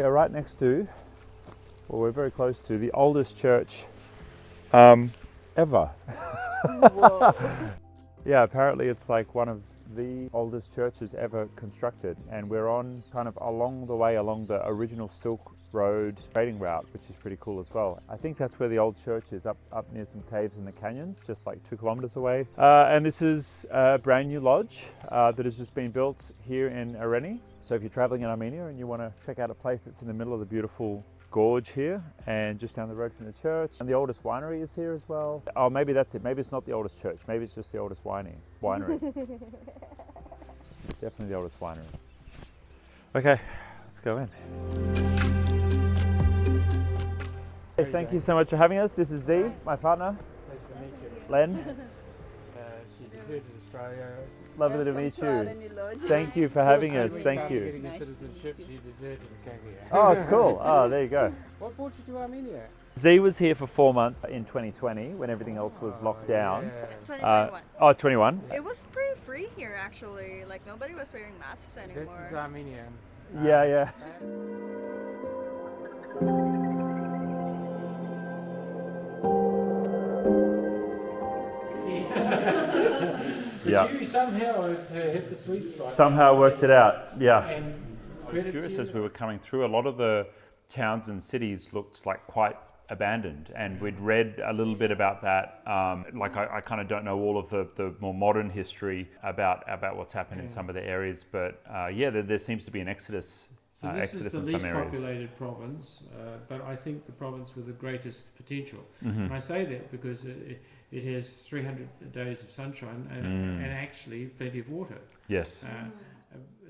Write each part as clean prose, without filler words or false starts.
We are right next to, or we're very close to, the oldest church ever. Whoa. Yeah, apparently it's like one of the oldest churches ever constructed, and we're on kind of along the original Silk Road trading route, which is pretty cool as well. I think that's where the old church is, up near some caves in the canyons, just like 2 kilometers away. And this is a brand new lodge that has just been built here in Areni. So if you're traveling in Armenia and you want to check out a place that's in the middle of the beautiful gorge here and just down the road from the church, and the oldest winery is here as well. Oh, maybe that's it. Maybe it's not the oldest church. Maybe it's just the oldest winery. Definitely the oldest winery. Okay, let's go in. Hey, thank you so much for having us. This is Z, my partner. Pleasure to meet you. Len, She deserted Australia. lovely to meet you. Areni Lodge. Thank you for having us. When we Thank started you. Getting a citizenship, she deserted and came here. Oh, cool. Oh, there you go. What brought you to Armenia? Z was here for 4 months in 2020 when everything else was locked down. Yeah. 2021. 21. It was pretty free here actually. Like nobody was wearing masks This anymore. is Armenia. Yeah. Yeah. But you somehow have hit the sweet spot. Somehow worked it out. Yeah. And I was curious as we were coming through, a lot of the towns and cities looked like quite abandoned, and we'd read a little bit about that. I kind of don't know all of the more modern history about what's happened in some of the areas, but there seems to be an exodus. So this is Exodus the in least some areas. populated province, but I think the province with the greatest potential. Mm-hmm. And I say that because it has 300 days of sunshine and actually plenty of water. Yes.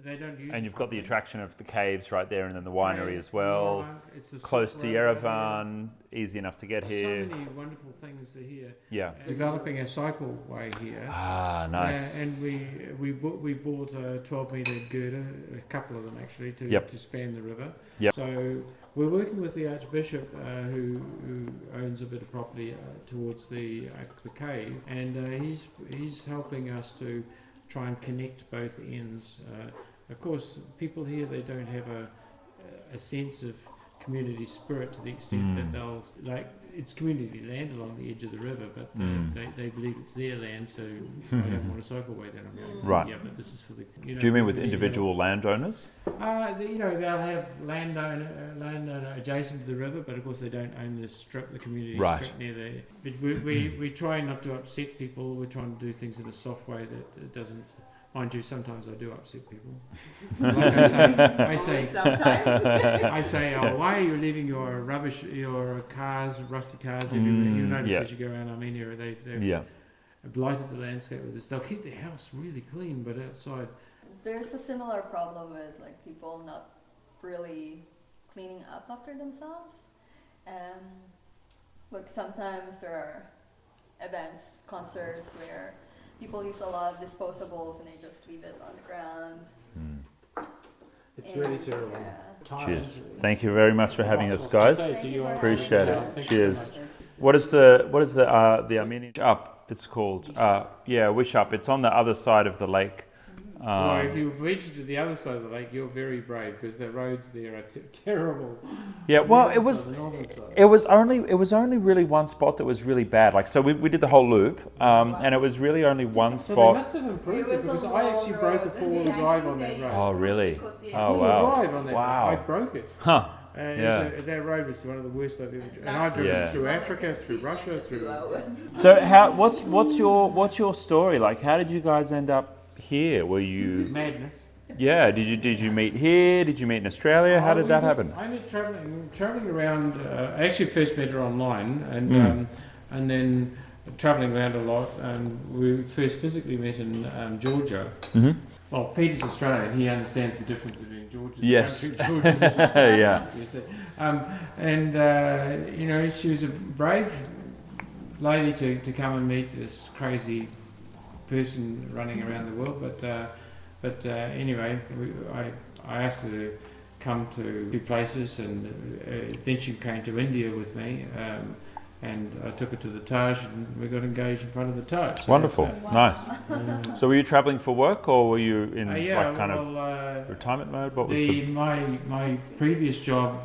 They don't use. And you've got the attraction of the caves right there, and then the winery as well. It's the Close Silk to Road Yerevan, easy enough to get here. So many wonderful things are here. Yeah. Developing a cycleway here. Ah, nice. And we bought a 12-metre girder, a couple of them actually, to span the river. Yep. So we're working with the Archbishop, who owns a bit of property towards the cave, and he's helping us to try and connect both ends. Of course, people here, they don't have a sense of community spirit to the extent that they'll, like, it's community land along the edge of the river, but they believe it's their land, so I don't want a cycleway then. I'm going, Right. yeah, but this is for the, Do you mean with individual landowners? They'll have landowner adjacent to the river, but of course they don't own the strip, the community strip near there. But we try not to upset people. We're trying to do things in a soft way that doesn't. Mind you, sometimes I do upset people. Like I say, Sometimes. I say, oh, why are you leaving your rubbish, your cars, rusty cars everywhere? You notice as you go around Armenia, they've blighted the landscape with this. They'll keep their house really clean, but outside. There's a similar problem with like people not really cleaning up after themselves. Like sometimes there are events, concerts where people use a lot of disposables and they just leave it on the ground. It's really terrible. Yeah. Cheers. Thank you very much for having us, guys. Appreciate it. Thank you Cheers. so much. What is the Armenian up? It's called Wish Up. It's on the other side of the lake. Well, if you've ventured to the other side of the lake, you're very brave because the roads there are terrible. Yeah, well, it was only really one spot that was really bad. Like, so we did the whole loop, and it was really only one So they spot. must have improved It it was because a I long actually broke a road. four-wheel drive on that road. Oh, really? Oh, Four-wheel wow. drive on that Wow. road. I broke it. Huh. That road was one of the worst I've ever driven. And I've driven through Africa, through Russia, through. So what's your story? Like, how did you guys end up here? Were you Madness. did you meet here? Did you meet in Australia? How did that happen? I met traveling around. I actually first met her online, and then traveling around a lot. And we first physically met in Georgia. Mm-hmm. Well, Peter's Australian. He understands the difference between Georgia and Yes. Georgia. Yeah. She was a brave lady to come and meet this crazy person running around the world. But anyway, I asked her to come to a few places, and then she came to India with me. and I took it to the Taj, and we got engaged in front of the Taj. So Wonderful, nice. So were you travelling for work, or were you in retirement mode? What was my previous job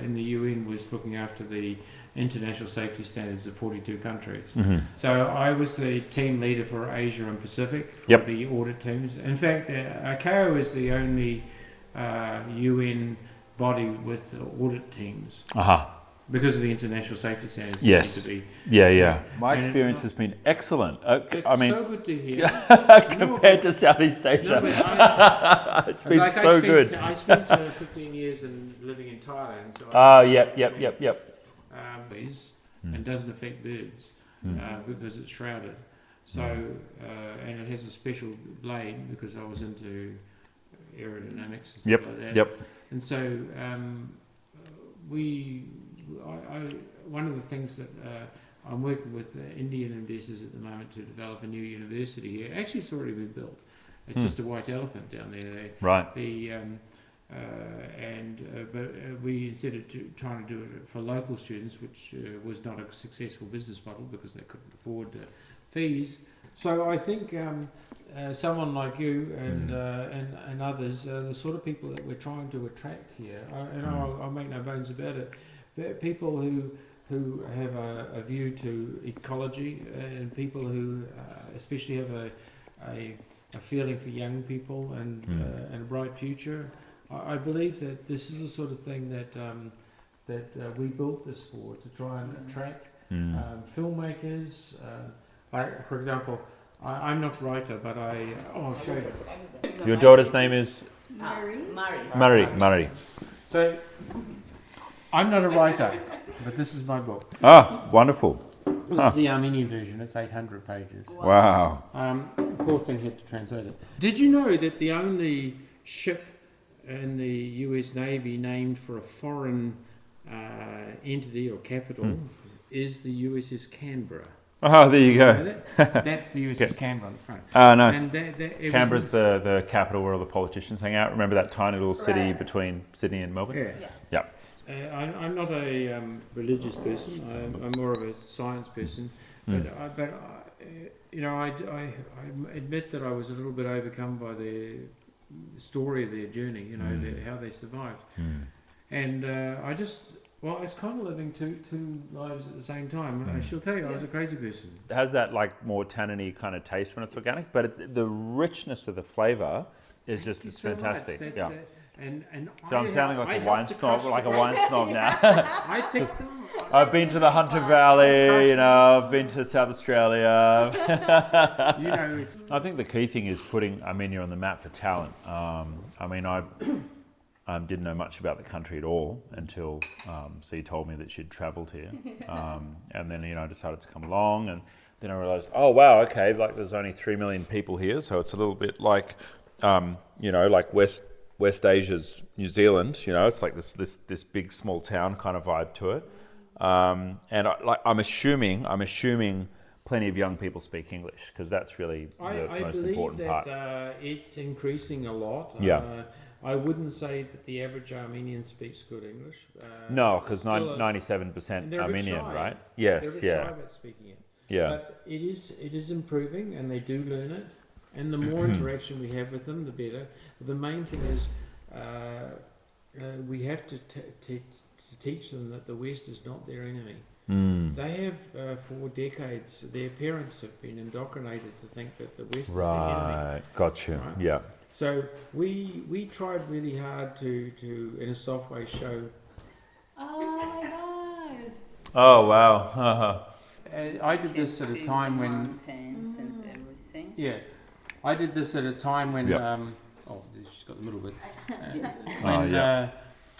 in the UN was looking after the international safety standards of 42 countries. Mm-hmm. So I was the team leader for Asia and Pacific for the audit teams. In fact, ICAO is the only UN body with audit teams. Because of the international safety standards. Yes. My experience has been excellent. It's so good to hear. Compared to Southeast Asia. It's been so good. I spent 15 years living in Thailand. So and doesn't affect birds because it's shrouded. So, and it has a special blade because I was into aerodynamics and stuff like that. And so one of the things that I'm working with Indian investors at the moment to develop a new university here. Actually, it's already been built. It's just a white elephant down there. But we instead of trying to do it for local students, which was not a successful business model because they couldn't afford fees. So I think someone like you and others are the sort of people that we're trying to attract here. I'll make no bones about it. But people who have a view to ecology and people who especially have a feeling for young people and a bright future. I believe that this is the sort of thing that we built this for, to try and attract filmmakers. For example, I'm not a writer, but I'll show you. Your daughter's name is? Murray. So, I'm not a writer, but this is my book. Wonderful. This is the Armenian version. It's 800 pages. Wow. Poor thing had to translate it. Did you know that the only ship in the US Navy named for a foreign entity or capital is the USS Canberra? There you go. That's the USS Canberra on the front. Nice. And Canberra's the capital where all the politicians hang out. Remember that tiny little city between Sydney and Melbourne? Yeah. I'm not a religious person. I'm more of a science person. But I admit that I was a little bit overcome by the story of their journey. How they survived. And I was kind of living two lives at the same time. I shall tell you, I was a crazy person. It has that more tanniny kind of taste when it's organic, but the richness of the flavour is just fantastic. So I'm sounding like a wine snob now. I picked them. I've been to the Hunter Valley, I've been to South Australia. I think the key thing is putting Armenia on the map for talent. I didn't know much about the country at all until C told me that she'd travelled here. And then, I decided to come along, and then I realised, oh wow, okay, there's only 3 million people here, so it's a little bit like, like West Asia's New Zealand, it's like this big small town kind of vibe to it. And I'm assuming plenty of young people speak English, because that's really the most important part. I believe that it's increasing a lot. I wouldn't say that the average Armenian speaks good English. No, because 97% Armenian, right? Yes, they're a bit shy about speaking it. But it is improving, and they do learn it. And the more interaction we have with them, the better. But the main thing is we have to teach them that the West is not their enemy. They have, for decades, their parents have been indoctrinated to think that the West is their enemy. Right, gotcha, right? Yeah. So we tried really hard to in a soft way show. Oh my God! Oh wow! I did this at a time when. Mountains and everything. Yeah, I did this at a time when. She's got the middle bit.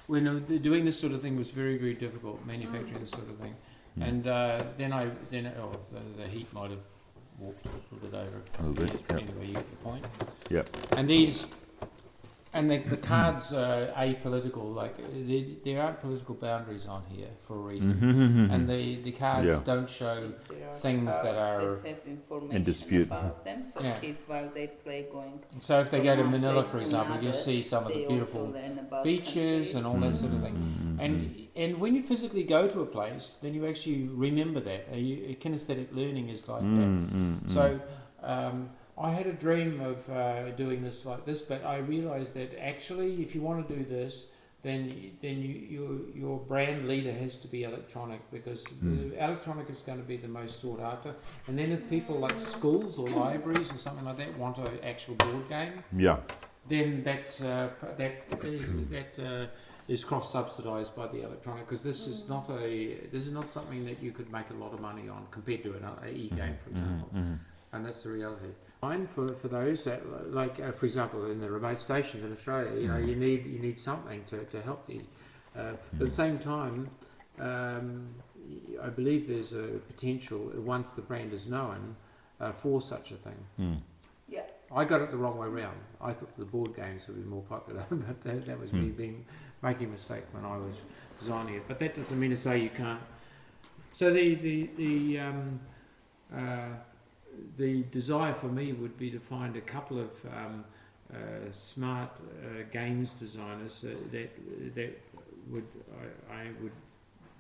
When doing this sort of thing was very, very difficult, manufacturing this sort of thing, and then the heat might have walked a little bit over. A little bit. Anyway, you get the point. Yeah. And these And the cards are apolitical, like there aren't political boundaries on here for a reason. And the cards don't show things that are have information in dispute. about them, so kids while they play going. So if they go to from one Manila, place for to example, you'll another, see some of the they beautiful also learn about beaches and all that sort of thing. Mm-hmm. And when you physically go to a place, then you actually remember that. Kinesthetic learning is like that. So I had a dream of doing this like this, but I realised that actually, if you want to do this, then your brand leader has to be electronic, because the electronic is going to be the most sought after. And then if people like schools or libraries or something like that want an actual board game, then that's is cross-subsidised by the electronic, because this is not something that you could make a lot of money on compared to an e-game, for example. And that's the reality. Fine for those that, like for example, in the remote stations in Australia, you need something to help the. But at the same time, I believe there's a potential once the brand is known for such a thing. Yeah. I got it the wrong way round. I thought the board games would be more popular, but that was me making a mistake when I was designing it. But that doesn't mean to say you can't. So the desire for me would be to find a couple of smart games designers that would I would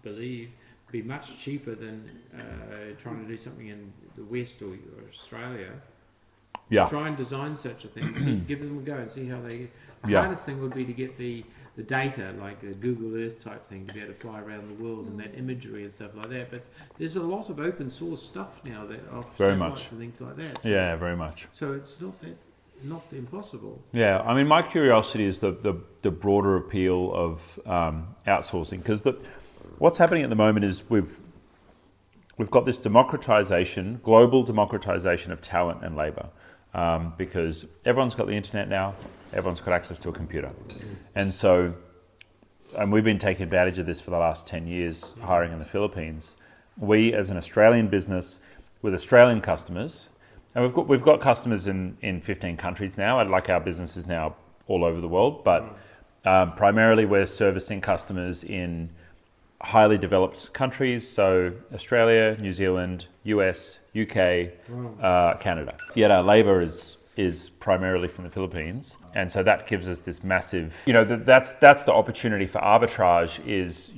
believe be much cheaper than trying to do something in the West or Australia. To try and design such a thing, give them a go and see how they. The hardest thing would be to get the data, like the Google Earth type thing, to be able to fly around the world and that imagery and stuff like that. But there's a lot of open source stuff now that of satellites and things like that. So, very much. So it's not impossible. Yeah, I mean, my curiosity is the broader appeal of outsourcing, because what's happening at the moment is we've got this global democratization of talent and labour, because everyone's got the internet now. Everyone's got access to a computer. And so, we've been taking advantage of this for the last 10 years, hiring in the Philippines. We, as an Australian business with Australian customers, and we've got customers in 15 countries now, like our business is now all over the world, but primarily we're servicing customers in highly developed countries, so Australia, New Zealand, US, UK, Canada. Yet our labour is primarily from the Philippines, and so that gives us this massive, that's the opportunity for arbitrage. Is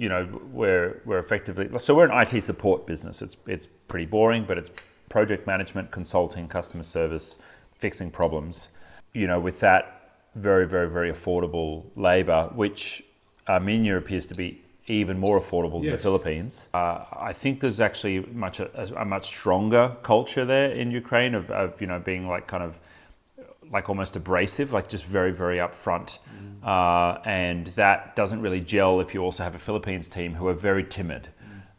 we're effectively, so we're an IT support business. It's pretty boring, but it's project management, consulting, customer service, fixing problems. With that very, very, very affordable labour, which Armenia appears to be even more affordable than the Philippines. I think there's actually a much stronger culture there in Ukraine of being like kind of like almost abrasive, like just very, very upfront. And that doesn't really gel if you also have a Philippines team who are very timid.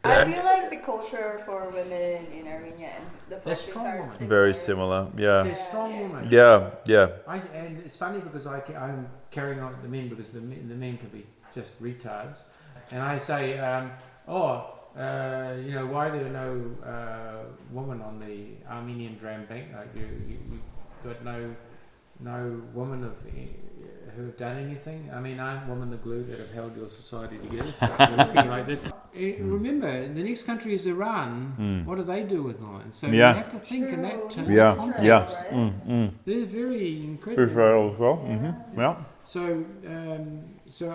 I feel like the culture for women in Armenia and the Philippines are similar. Very similar, They're strong women. Yeah. And it's funny because I'm carrying on at the men, because the men can be just retards. And I say, why there are no women on the Armenian Dram Bank? Like you got no women who have done anything. I mean, aren't women the glue that have held your society together? You're looking like this. Remember, the next country is Iran. What do they do with women? So you have to think in that term. Context, right? They're very incredible. Israel as well. So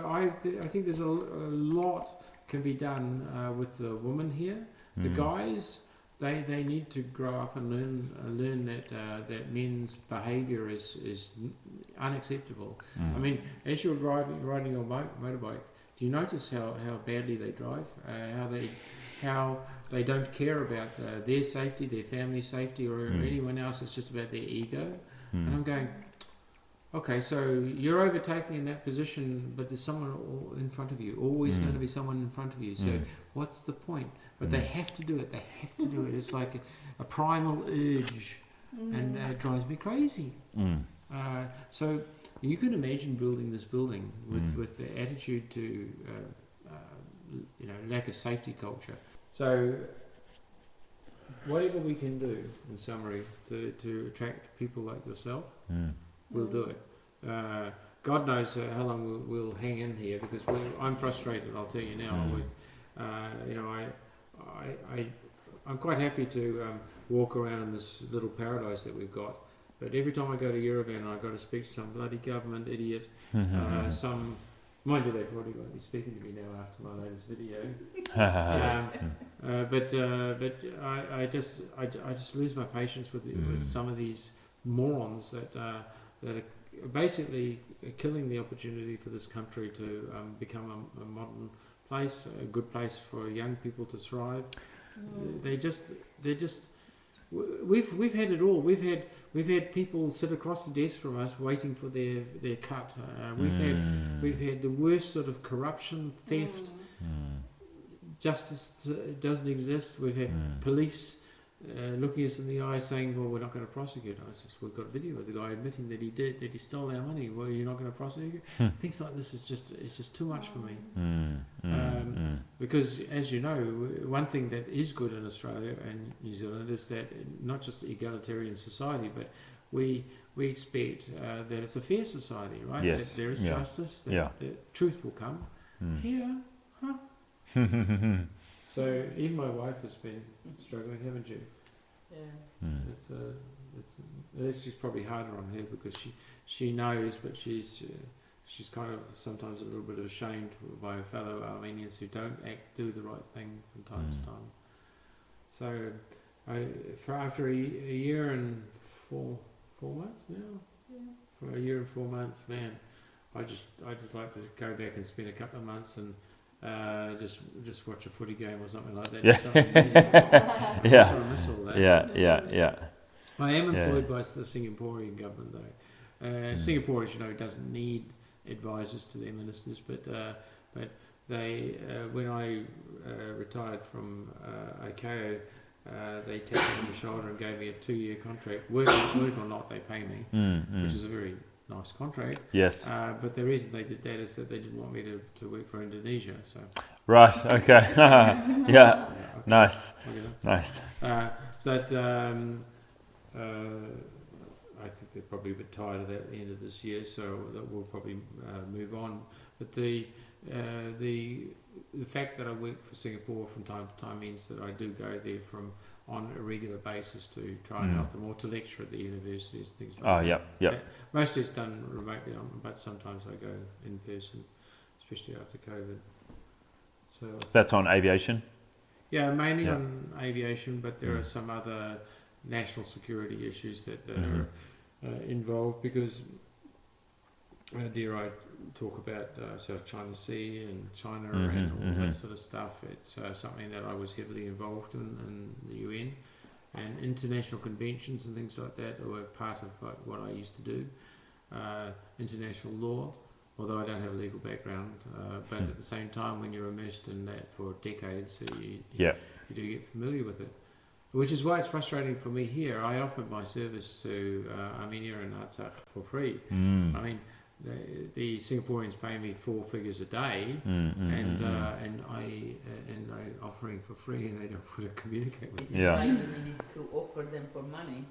I think there's a lot can be done with the women here. The guys, they need to grow up and learn that men's behaviour is unacceptable. I mean, as you're riding your motorbike, do you notice how badly they drive? How they don't care about their safety, their family safety, or anyone else. It's just about their ego. And I'm going, okay, so you're overtaking in that position, but there's someone in front of you. Always going to be someone in front of you. So what's the point? But they have to do it. They have to do it. It's like a primal urge, and it drives me crazy. So you can imagine building this building with the attitude to lack of safety culture. So whatever we can do, in summary, to attract people like yourself, we'll do it. God knows how long we'll hang in here, because I'm frustrated. I'll tell you now. With I'm quite happy to walk around in this little paradise that we've got. But every time I go to Yerevan, I've got to speak to some bloody government idiot. Mind you, they've already got to be speaking to me now after my latest video. But I just lose my patience with some of these morons that are basically killing the opportunity for this country to become a modern place, a good place for young people to thrive. They're just. We've had it all. We've had people sit across the desk from us waiting for their cut. We've had the worst sort of corruption, theft. Justice doesn't exist. We've had police looking us in the eye saying, "Well, we're not going to prosecute." I said, "We've got a video of the guy admitting that he stole our money. Well, you're not going to prosecute?" Things like this it's just too much for me. Because, as you know, one thing that is good in Australia and New Zealand is that not just egalitarian society, but we expect that it's a fair society, right? Yes. That there is justice, that truth will come. Here, So even my wife has been struggling, haven't you? Yeah. It's probably harder on her because she knows, but she's kind of sometimes a little bit ashamed by her fellow Armenians who don't do the right thing from time to time. So after a year and four months now, for a year and 4 months, man, I just like to go back and spend a couple of months and just watch a footy game or something like that. Yeah. I sort of miss all that. Yeah. I am employed by the Singaporean government though. Singapore, as you know, doesn't need advisors to their ministers, but they when I retired from ICAO, they tapped me on the shoulder and gave me a 2-year contract. Work or not, they pay me, which is a very nice contract. Yes. But the reason they did that is that they didn't want me to work for Indonesia. So. Right. Okay. Yeah. Okay. Nice. Okay. Nice. I think they're probably a bit tired of that at the end of this year, so that we'll probably move on. But the fact that I work for Singapore from time to time means that I do go there on a regular basis to try and help them, or to lecture at the universities, things like that. Yep. Mostly it's done remotely, but sometimes I go in person, especially after COVID. So That's on aviation? yeah, mainly on aviation, but there are some other national security issues that are involved because, dare I talk about South China Sea and China and all that sort of stuff. It's something that I was heavily involved in the UN, and international conventions and things like that were part of what I used to do. International law, although I don't have a legal background, but at the same time, when you're immersed in that for decades, you do get familiar with it. Which is why it's frustrating for me here. I offered my service to Armenia and Artsakh for free. I mean, the Singaporeans pay me 4 figures a day, and I offering for free, and they don't want to communicate with me. This is why you needed to offer them for money.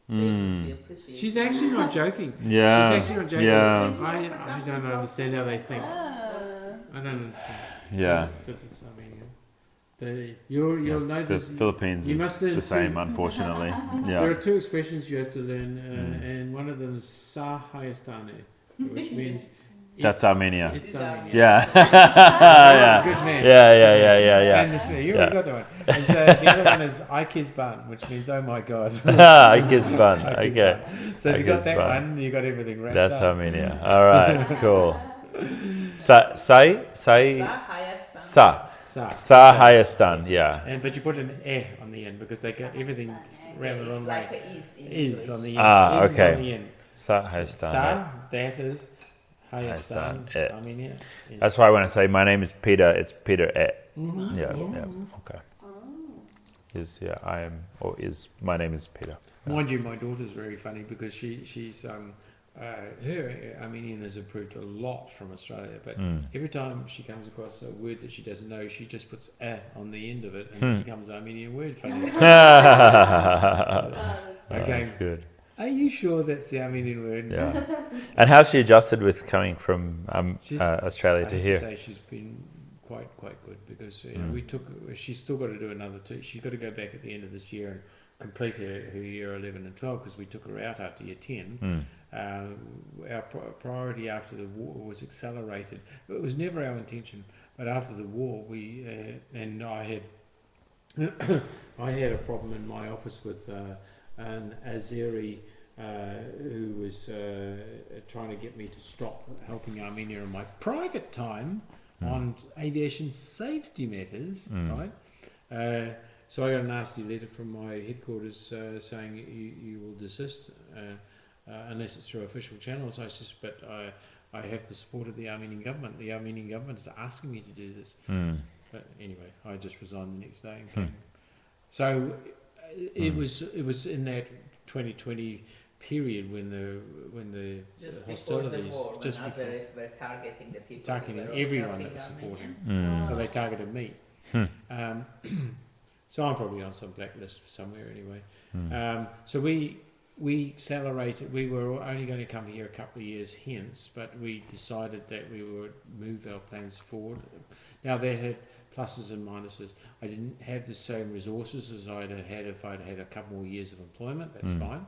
They would be appreciated. She's actually not joking. Yeah. She's actually not joking. Yeah. I don't understand how they think. I don't understand. Yeah. But it's Armenia. You'll know this. Philippines you is must learn the same, two. unfortunately. There are Yeah. 2 expressions you have to learn, and one of them is Sahayastane, which means That's Armenia. It's Armenia. Yeah. Good man. Yeah. And you already got that one. And so the other one is Aikizban, which means oh my god. Aikizban. Okay. So if you got that Aikizban. one, you got everything wrapped That's up. Armenia. All right. Cool. Sahayastan. Yeah. But you put an on the end because they get everything rounded on like like a is in is on the end. Ah, Is okay. on the end. Sahayastan. That is Hayastan, Hayastan, Armenia. Yeah. That's why when I say my name is Peter, it's Peter. Yeah. Okay. My name is Peter. Mind you, my daughter's very funny because she's her Armenian has improved a lot from Australia, but every time she comes across a word that she doesn't know, she just puts on the end of it and it becomes Armenian word. Funny. That's Okay. good. Are you sure that's the Armenian word? Yeah. And how's she adjusted with coming from Australia I to have here? to say she's been quite good because she's still got to do another two. She's got to go back at the end of this year and complete her year 11 and 12 because we took her out after year 10. Our priority after the war was accelerated. It was never our intention, but after the war, we and I had I had a problem in my office with an Azeri who was trying to get me to stop helping Armenia in my private time on aviation safety matters, right? So I got a nasty letter from my headquarters saying you will desist unless it's through official channels. I says, but I have the support of the Armenian government. The Armenian government is asking me to do this. But anyway, I just resigned the next day and came. So it was in that 2020 period when the Just before the hostilities war, when just others were targeting the people. targeting who were everyone helping that was Armenia. supporting. So they targeted me. So I'm probably on some blacklist somewhere anyway. So we accelerated. We were only going to come here a couple of years hence, but we decided that we would move our plans forward. Now they had pluses and minuses. I didn't have the same resources as I'd have had if I'd had a couple more years of employment. That's fine.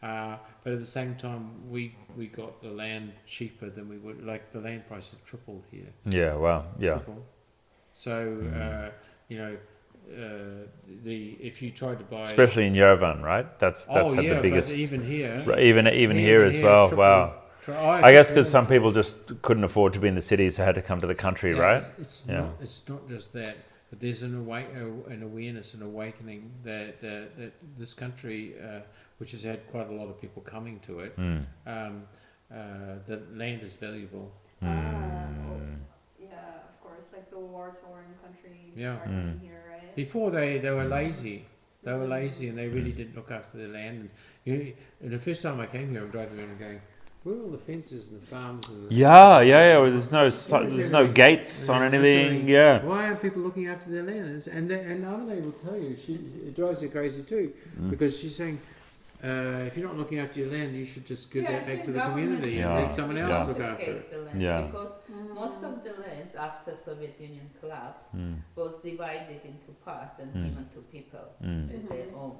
But at the same time, we got the land cheaper than we would. Like the land price have tripled here. Yeah, wow, yeah. Tripled. So if you tried to buy, Especially in Yerevan, right? That's had the biggest. but even here, Right, even here as well. tripled. Wow. I guess because some people just couldn't afford to be in the cities, so had to come to the country, right? It's not just that, but there's an awareness, an awakening that this country, which has had quite a lot of people coming to it, the land is valuable. Yeah, of course, like the war-torn countries Yeah. are coming here, right? Before they were lazy. They were lazy and they really didn't look after their land. And the first time I came here, I'm driving around and going, where are all the fences and the farms? And the Well, there's no gates on anything. Yeah. Why aren't people looking after their land? And Areni will tell you, it drives her crazy too, because she's saying, if you're not looking after your land, you should just give that back to the community and let someone else look after it. The lands Yeah. Because most of the lands after Soviet Union collapsed was divided into parts and given to people as their own.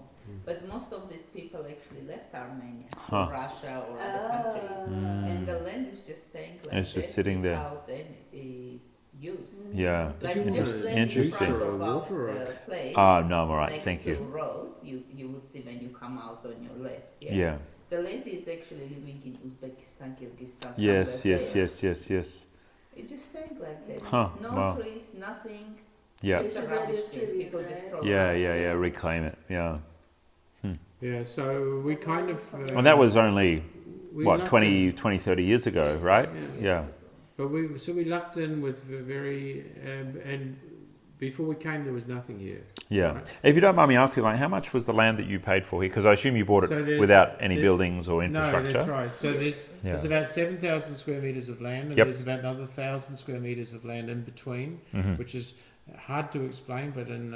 But most of these people actually left Armenia for Russia or other countries, and the land is just staying like It's just that sitting there. without any use. Yeah. Like just land in Interesting. front of Water our place. Oh, no, I'm all right. Next Thank to you. road, you would see when you come out on your left. Yeah. The lady is actually living in Uzbekistan, Kyrgyzstan. Yes. somewhere there. Yes. It just staying like that. Huh, No wow. trees, nothing. Yeah. Just a It's ready rubbish to bin. be, People just right? throw Yeah. rubbish bin. Reclaim it. Yeah. Yeah, so we kind of... And that was only, we what, lucked 20, 30 years ago, right? Yeah. But we lucked in with very... and before we came, there was nothing here. Yeah. Right. If you don't mind me asking, like, how much was the land that you paid for here? Because I assume you bought So it there's- without any there- buildings or infrastructure. No, that's right. So there's about 7,000 square metres of land, and Yep. there's about another 1,000 square metres of land in between, which is hard to explain, but in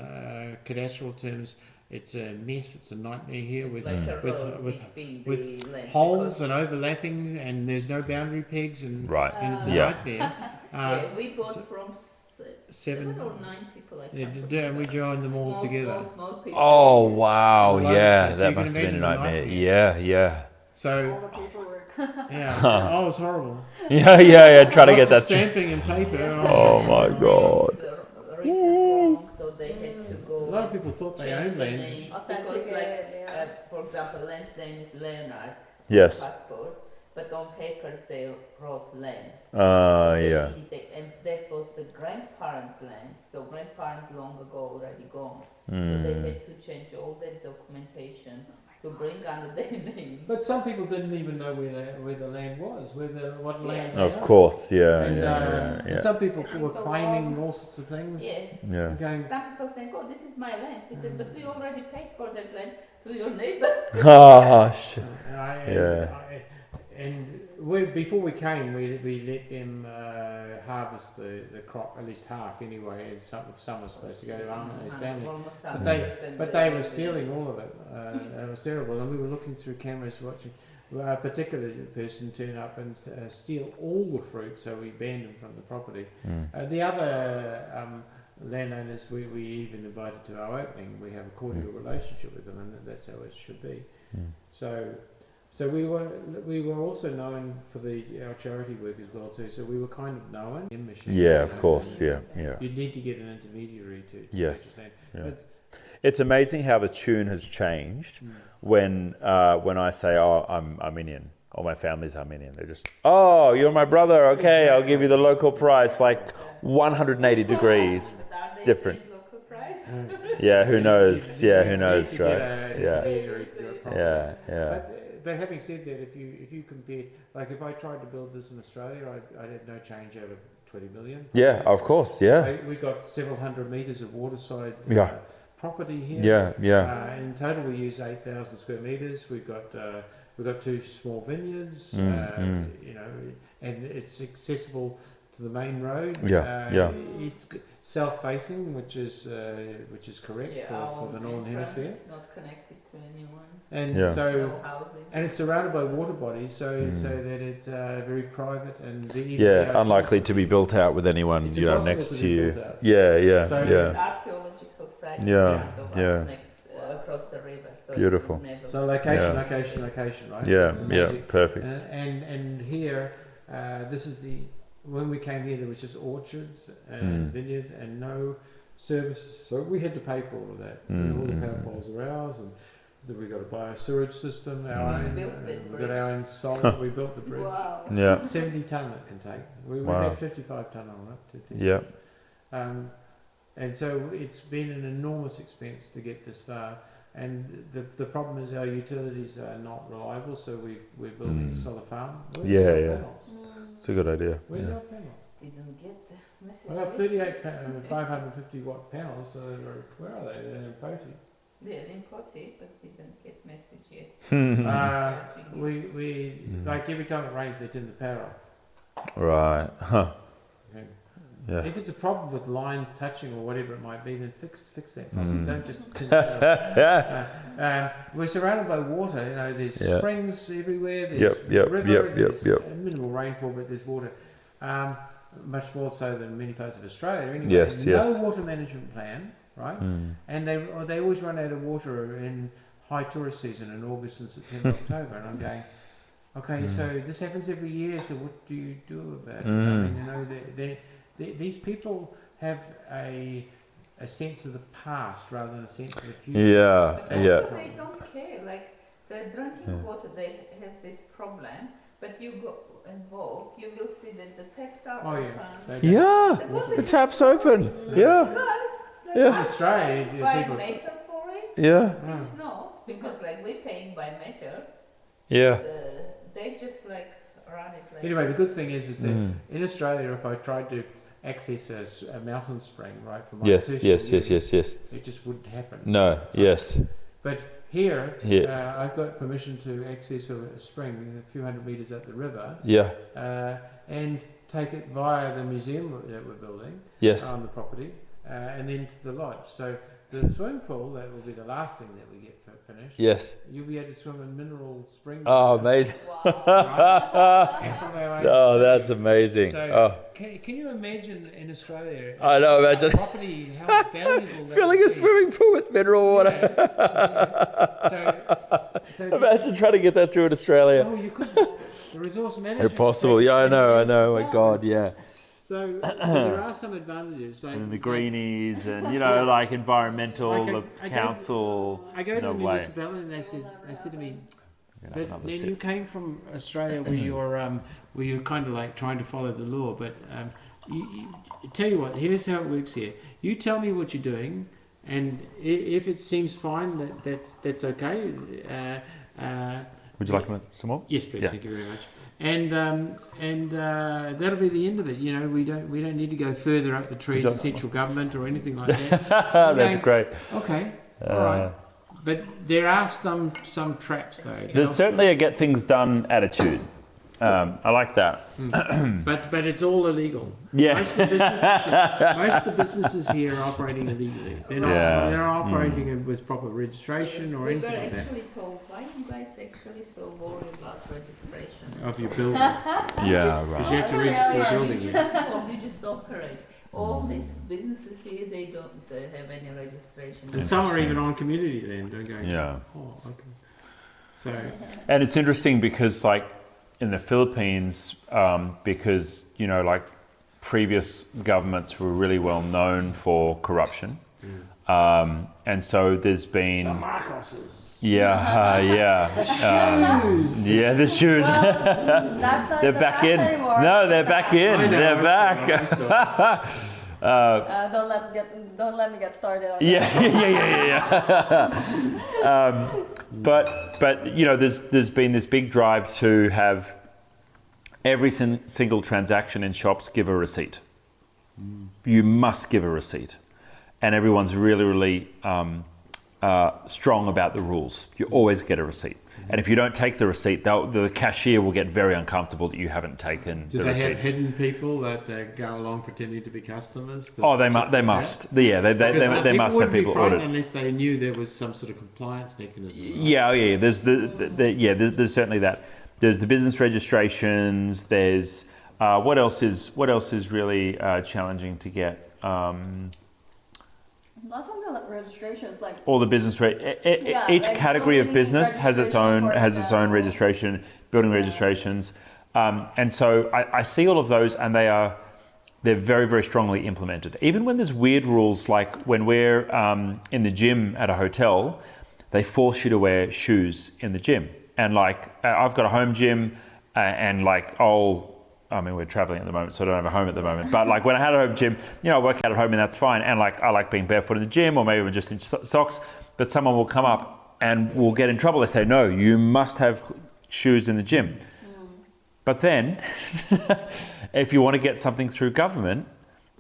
cadastral terms, it's a mess. It's a nightmare here It's with like a road with between with the land holes because- and overlapping, and there's no boundary pegs, and Right. it's a Yeah. nightmare. Yeah, we bought from Seven. 7 or 9 people. I Yeah, can't and we joined them all small, together. Small pieces. Oh, wow. Well, Yeah. so That you can must have been a imagine the nightmare. nightmare. Yeah. So All the paperwork. yeah, oh, it was horrible. Yeah. Try to get Lots of that. stamping and paper. Oh, my God. Wrong, so they had to go. A lot of people thought they change owned the land. names because, Authenticate like, it, yeah. for example, land's name is Leonard. Yes. Passport, but on papers they wrote land. Yeah. And that was the grandparents' land. So grandparents long ago already gone. So Hmm. they had to change all that documentation to bring under their names. But some people didn't even know where the land was, what land they Of owned. course. Yeah. And some people It's were so claiming long. all sorts of things. Yeah. Yeah. Going, Some people saying, "Oh, this is my land." We said, "But we already paid for that land to your neighbor." Oh, shit. and Yeah. before we came, we let them harvest the crop, at least half anyway, and some was supposed to go to Armenia's family. But they were stealing all of it. It was terrible, and we were looking through cameras watching a particular person turn up and steal all the fruit, so we banned them from the property. The other landowners we even invited to our opening. We have a cordial relationship with them, and that's how it should be. So we were also known for our charity work as well too. So we were kind of known. Yeah, of course. Yeah. You'd need to get an intermediary to Yes. Yeah. But it's amazing how the tune has changed when I say, "Oh, I'm Armenian," or my family's Armenian. They're just, "Oh, you're my brother. Okay, Exactly. I'll give you the local price." Like 180 degrees different. Local price? Yeah, who knows? Yeah, who knows, You need to right? get an Yeah. intermediary to do it properly. Yeah. But having said that, if you compare, like if I tried to build this in Australia, I'd have no change out of 20 million. Yeah, of course. Yeah. We got several hundred metres of waterside property here. Yeah. In total, we use 8,000 square metres. We've got 2 small vineyards. You know, and it's accessible to the main road. It's south-facing, which is correct for the northern hemisphere. Not connected to anyone. And Yeah. No housing. and it's surrounded by water bodies, so that it's very private and Unlikely to be built out with anyone, It's you know, impossible next to to be you. built out. Yeah. So There's archaeological site Yeah, in front of yeah. us next across the river. So Beautiful. it will never So location, right? That's the magic. Perfect. And here, this is when we came here, there was just orchards and vineyards and no services. So we had to pay for all of that. All the power poles are ours, and then we got to buy a sewage system, our own. We got our own salt. We built the bridge. Wow. Yeah. 70 tonne it can take. We Wow. had 55 tonne on it. Yeah. And so it's been an enormous expense to get this far. And the problem is our utilities are not reliable, so we're building a solar farm. Where's Yeah, our yeah. panels? It's a good idea. Where's Yeah. our panels? didn't get the message. I got 38 550 watt panels, so where are they? They're in Poti. They're in Poti, but didn't get message yet. We like every time it rains, they turn the power off. Right. Huh. Okay. Yeah. If it's a problem with lines touching or whatever it might be, then fix that problem. Don't just turn the power off. We're surrounded by water. You know, there's springs everywhere. There's river. There's minimal rainfall, but there's water. Much more so than many parts of Australia. Anyway, Yes. no water management plan, right? And they always run out of water in high tourist season in August and September, October. And I'm going, okay, so this happens every year. So what do you do about it? I mean, you know, these people have a sense of the past rather than a sense of the future. Yeah. But Yeah. also they don't care. Like the drinking water, they have this problem. But you go involved, you will see that the taps are open. Yeah. The water The is tap's open. Yeah. Guys, like In Yeah. Australia, by people. meter for it. Yeah. Seems not, because like we're paying by meter. Yeah. They just like run it like. Anyway, the good thing is that in Australia, if I tried to access a mountain spring, right, from my Yes. personal use, it just wouldn't happen. No. Yes. But here, Yeah. I've got permission to access a spring a few hundred metres up the river Yeah. and take it via the museum that we're building Yes. on the property and then to the lodge. So the swimming pool, that will be the last thing that we get finished. Yes. You'll be able to swim in mineral spring. Oh, water, amazing. right? And from our own Oh, spring. that's amazing. So Oh, can you imagine in Australia? I know, imagine. Property, how valuable that filling would a be. swimming pool with mineral water. So Imagine trying to get that through in Australia. Oh, you could. The resource management. Impossible. Yeah, I know. My God, yeah. So there are some advantages. Like, And the greenies and, you know, like environmental, I the go- council. I go to No the way. municipality and they said to me, Gonna have but another then sip. you came from Australia where you're kind of like trying to follow the law. But tell you what, here's how it works here. You tell me what you're doing, and if it seems fine, that's okay. Would you like some more? Yes, please. Yeah. Thank you very much. And that'll be the end of it. You know, we don't need to go further up the tree to central government or anything like that. That's great. Okay, all right. But there are some traps though. There's certainly a get things done attitude. I like that. But it's all illegal. Yeah. Most of the businesses here are operating illegally. They're not. Yeah. They're operating with proper registration or We were anything like that actually told, why are you guys actually so worried about registration? of your building, Yeah, because right. you have to register your You building. you just operate. All these businesses here, they don't have any registration. And some are even on community land. They're going. Yeah. Oh, okay. So And it's interesting because, like, in the Philippines, because, you know, like, previous governments were really well known for corruption. And so there's been... Marcoses. Yeah, yeah. Shoes. Yeah, the shoes. That's not They're the back past in. anymore. No, they're back in. I know, They're I back. saw. Don't let me get started on Yeah, yeah. But you know, there's been this big drive to have every single transaction in shops give a receipt. You must give a receipt, and everyone's really strong about the rules. You always get a receipt, and if you don't take the receipt, the cashier will get very uncomfortable that you haven't taken Do the they receipt. have hidden people that go along pretending to be customers? Oh, they must. Yeah, they must have people audit. Unless they knew there was some sort of compliance mechanism. Right? Yeah. There's there's certainly that. There's the business registrations. There's what else is really challenging to get. Lots of the registrations, like All the business each like category of building business has its own registration, for registration, building registrations, and so I see all of those, and they're very strongly implemented. Even when there's weird rules, like when we're in the gym at a hotel, they force you to wear shoes in the gym. And like I've got a home gym, and like we're traveling at the moment, so I don't have a home at the moment. But like when I had a home gym, you know, I work out at home and that's fine. And like I like being barefoot in the gym, or maybe I'm just in socks. But someone will come up and will get in trouble. They say, no, you must have shoes in the gym. But then, if you want to get something through government,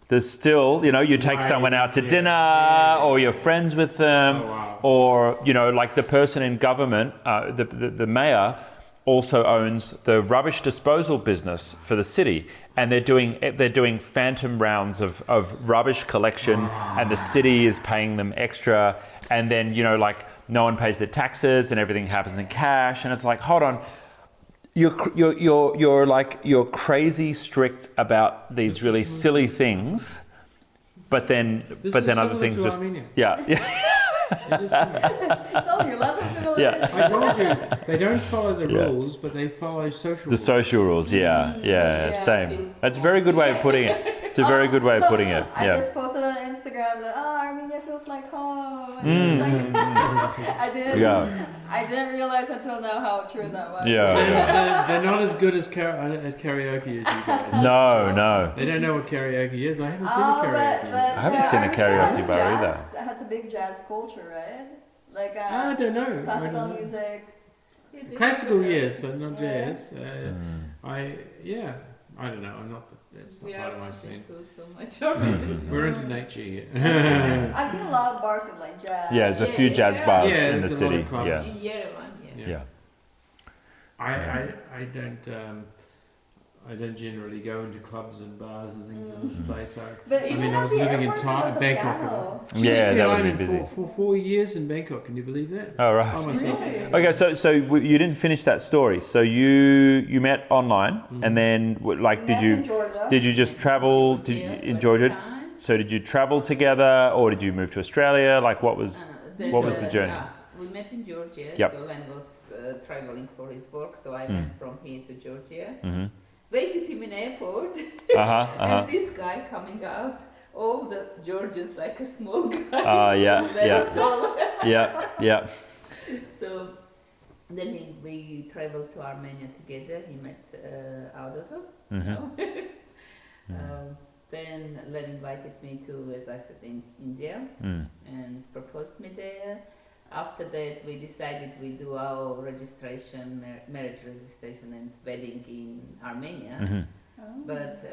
there's still, you know, you take someone out to dinner, or you're friends with them, or, you know, like the person in government, the mayor, also owns the rubbish disposal business for the city, and they're doing phantom rounds of rubbish collection, and the city is paying them extra, and then, you know, like no one pays their taxes and everything happens in cash, and it's like, hold on, you're crazy strict about these really silly things, but then other things just Armenia. yeah. It is similar. it's only lots of similar. Yeah. I told you, they don't follow the rules, but they follow social The rules. social rules, Yeah. same. That's a very good way of putting it. It's a very good way of putting it. I Yeah. just posted on Instagram that Armenia feels like home. Mm. Like, I didn't realize until now how true that was. They're not as good as at karaoke as you guys. No. They don't know what karaoke is. I haven't seen a karaoke. But I haven't seen a karaoke bar either. It has a big jazz culture, right? Like I don't know. classical music. Classical, yes, but not jazz. I don't know. I'm not. That's We not part are of my scene. so much already. We're into nature here. I've seen a lot of bars with like jazz. Yeah, there's a few jazz Yeah. bars Yeah, in the there's a lot city. of clubs. Yeah. In Yerevan, Yeah. I don't generally go into clubs and bars and things in this place. But I even mean, I at was the living in airport, there was a Bangkok. piano. Yeah, that would be been busy. for 4 years in Bangkok. Can you believe that? Oh, right. By myself. Okay, so you didn't finish that story. So you met online, and then like Met in Georgia. did you just travel in Georgia? So did you travel together, or did you move to Australia? Like what was the journey? We met in Georgia, Yep. so Len was traveling for his work, so I went from here to Georgia. Mm-hmm. Waited him in airport, and this guy coming out, all the Georgians like a small guy. Yeah. So then we traveled to Armenia together. He met Audoto. Then Len invited me to, as I said, in India and proposed me there. After that, we decided we do our registration, marriage registration and wedding in Armenia. Mm-hmm. Oh. But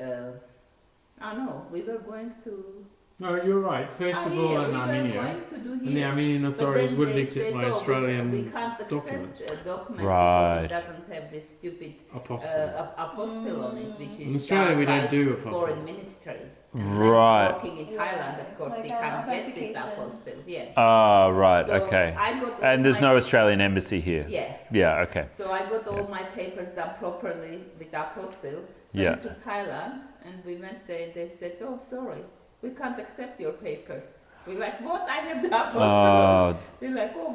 I don't know, we were going to No, you're right. First of all, in Armenia, and the Armenian authorities wouldn't accept my Australian we can't documents. accept documents Right. because it doesn't have this stupid Apostille. apostille on it, which is In Australia, we done don't by do apostille. Foreign Ministry. And Right. then working in Thailand, of It's course, like you an can't get this authentication. apostille. Yeah. Ah, right, So okay. I got all And there's my- no Australian embassy here? Yeah. Yeah, okay. So I got all my papers done properly with apostille. Yeah. Went to Thailand and we went there. They said, "Oh, sorry, we can't accept your papers." We're like, "What? I have the apostille." Oh, They're like, "Oh,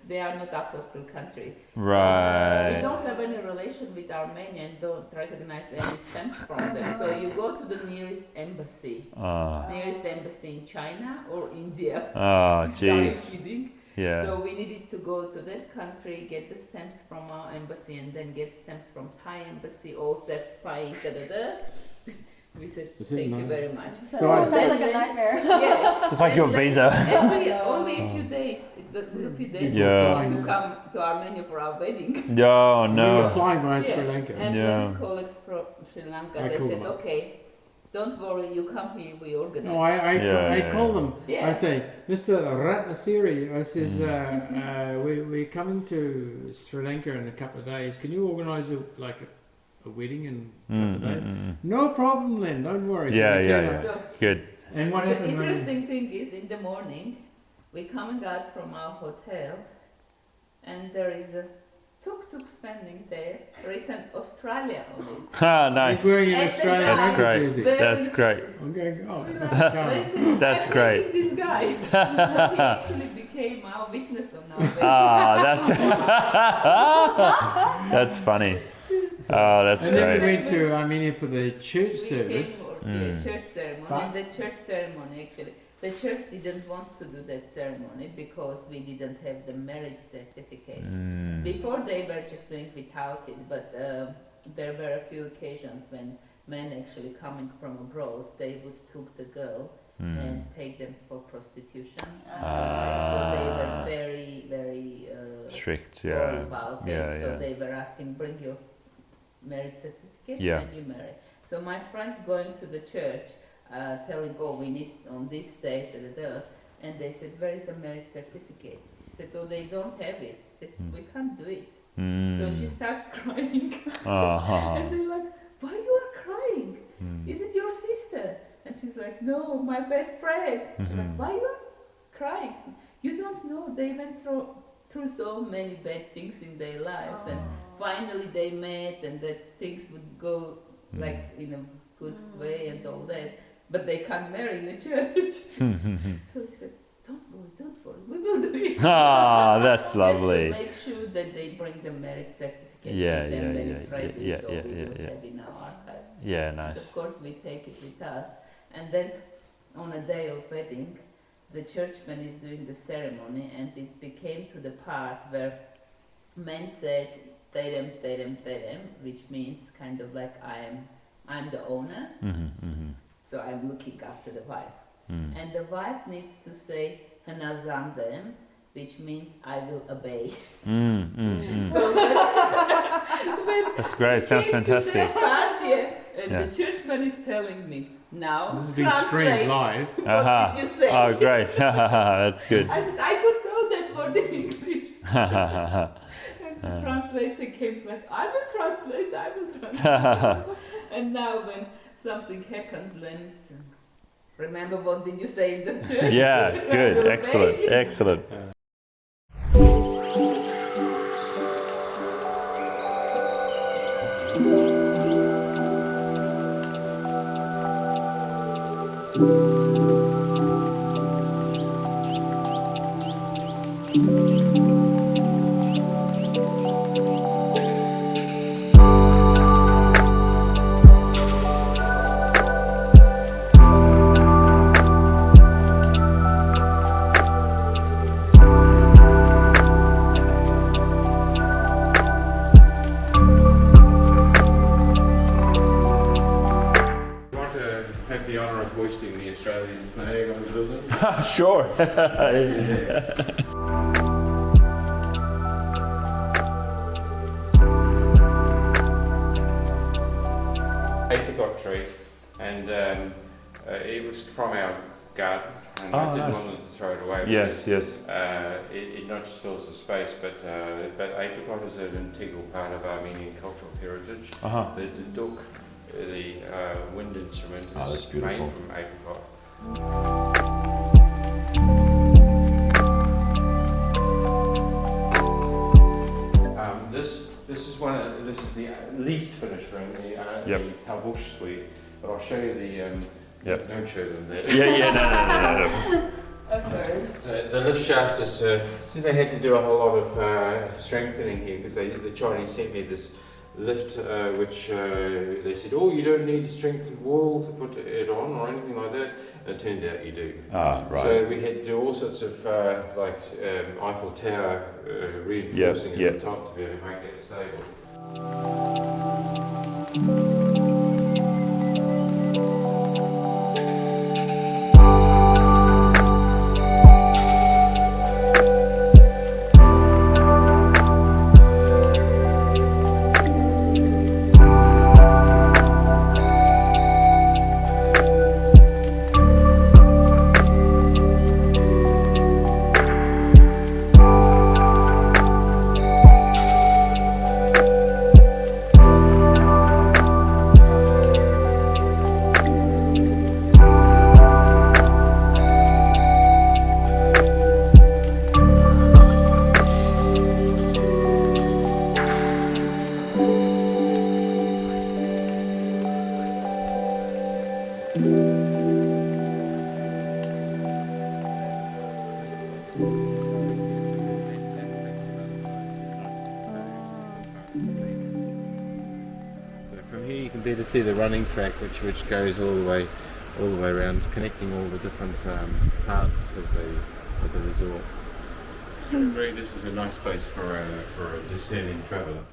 they are not apostille country." So, we right. don't have any relation with Armenia and don't recognize any stamps from them. So you go to the nearest embassy. Ah, Nearest embassy in China or India. oh, Are you jeez. kidding? Yeah. So we needed to go to that country, get the stamps from our embassy, and then get stamps from Thai embassy, all certifying, da-da-da. We said, Is it thank you nice? very much. So So I- it sounds like a nightmare. Yeah. It's like your And visa. only a few days. It's a few days Yeah. to come to Armenia for our wedding. Oh, We were no. flying via Yeah. Sri Lanka. And Yeah. once colleagues from Sri Lanka, I they called said, them up. okay, don't worry, you come here, we organize. No, I Yeah. call them. Yeah. I say, Mr. Ratnasiri, I says, we're coming to Sri Lanka in a couple of days. Can you organise a wedding in a couple of days? No problem, Len. Don't worry. So Yeah, we yeah, turn yeah. up. So Good. And what the happened? when- interesting thing is, in the morning, we coming out from our hotel, and there is a tuk-tuk standing there, written Australia on it. Ah, He's nice. wearing an And Australian the That's rugby great. jersey. That's great. I'm going, oh, We that's were a like, car. let's see, That's I'm great. meeting this guy. So he actually became our witness on our wedding. Ah, that's funny. Oh, that's And then we great. went to Armenia for the church We service. came for Mm. the church ceremony, But- and the church ceremony actually, the church didn't want to do that ceremony because we didn't have the marriage certificate. Mm. Before they were just doing without it, but there were a few occasions when men actually coming from abroad, they would took the girl Mm. and take them for prostitution. Ah. So they were very, very Strict, worried yeah. about Yeah, it. So yeah. they were asking, bring your marriage certificate Yeah. and you marry. So my friend going to the church, telling, oh, we need on this date, da, da, da, and they said, where is the marriage certificate? She said, oh, they don't have it. They said, we can't do it. So she Mm. starts crying. Ah. And they're like, why you are crying? Mm. Is it your sister? And she's like, no, my best friend. They're Mhm. like, why you are crying? You don't know, they went through so many bad things in their lives, and finally they met, and that things would go like in a good way and all that, but they can't marry in the church. So he said, don't worry, we will do it. Ah, that's Just lovely. to make sure that they bring the marriage certificate Yeah, with them yeah, when yeah, it's ready, yeah, so yeah, we yeah, will yeah. have in our archives. Yeah, And nice. of course, we take it with us. And then on a day of wedding, the churchman is doing the ceremony, and it became to the part where men said, "Terem, terem, terem," which means kind of like I'm the owner, so I'm looking after the wife. And the wife needs to say "Hanazandem," which means I will obey. So That's great. Sounds fantastic. part, yeah, and Yeah. the churchman is telling me now. This is being streamed translate. live. Aha. What did you say? Oh, great. That's good. I said, I don't know that word in English. And the translator came like, I will translate. And now when something happens, Lenny's, remember what did you say in the church? Yeah, good. Obey. Excellent. Excellent. I want to have the honour of hoisting the Australian flag on the building. Sure. Apricot tree, and it was from our garden, and Oh, I didn't nice. want them to throw it away. Yes, because, yes. it not just fills the space, but apricot is an integral part of Armenian cultural heritage. Uh-huh. The duduk, the wind instrument, Oh, that's is beautiful. made from apricot. This is the least finished room, the Tavush suite. But I'll show you the. Yep. Don't show them that. No. Okay. So the lift shaft is. So they had to do a whole lot of strengthening here because the Chinese sent me this lift, which they said, "Oh, you don't need a strengthened wall to put it on or anything like that." It turned out you do. Ah, right. So we had to do all sorts of Eiffel Tower reinforcing at the top to be able to make that stable. So from here you can better see the running track, which goes all the way around, connecting all the different parts of the resort. I agree, this is a nice place for a discerning traveller.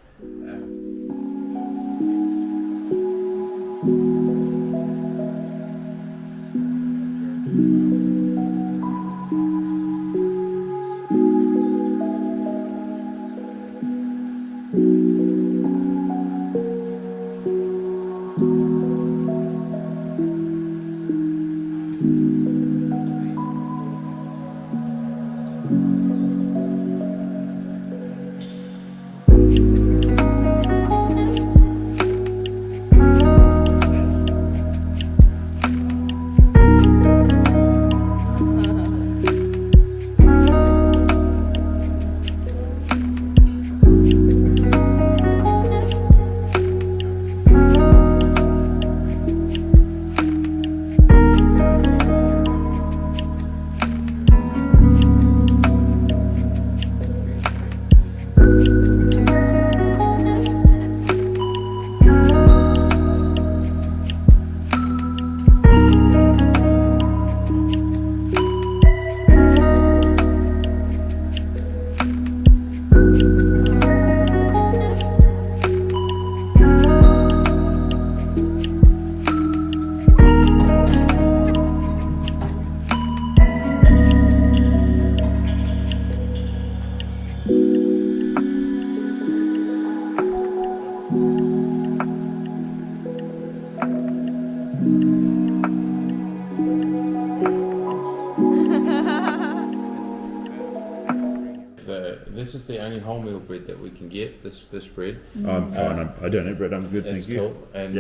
This is the only wholemeal bread that we can get. This bread. I'm fine. I don't eat bread. I'm good. That's Thank you. cool. And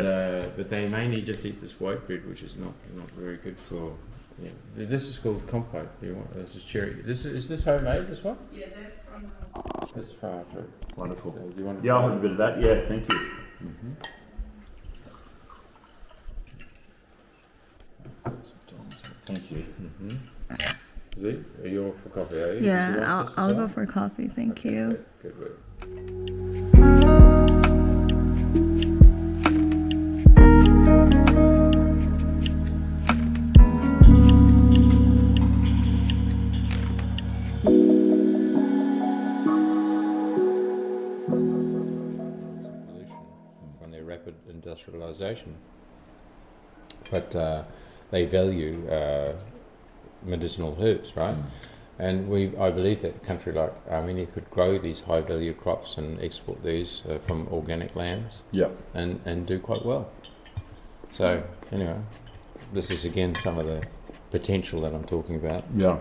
but they mainly just eat this white bread, which is not very good for. Yeah. This is called compote. This is cherry. Is this homemade? This one? Yeah, that's from This is farm fruit. Wonderful. So do you want to Yeah, I'll try have a bit of that. Yeah, thank you. Thank you. Z, you're for coffee, are you? Do you Yeah, want this as I'll well? go for coffee. Thank Okay, you. Good work. From their rapid industrialisation, but they value medicinal herbs, right? And I believe that a country like Armenia could grow these high value crops and export these from organic lands Yeah. and do quite well. So anyway, this is again some of the potential that I'm talking about. Yeah.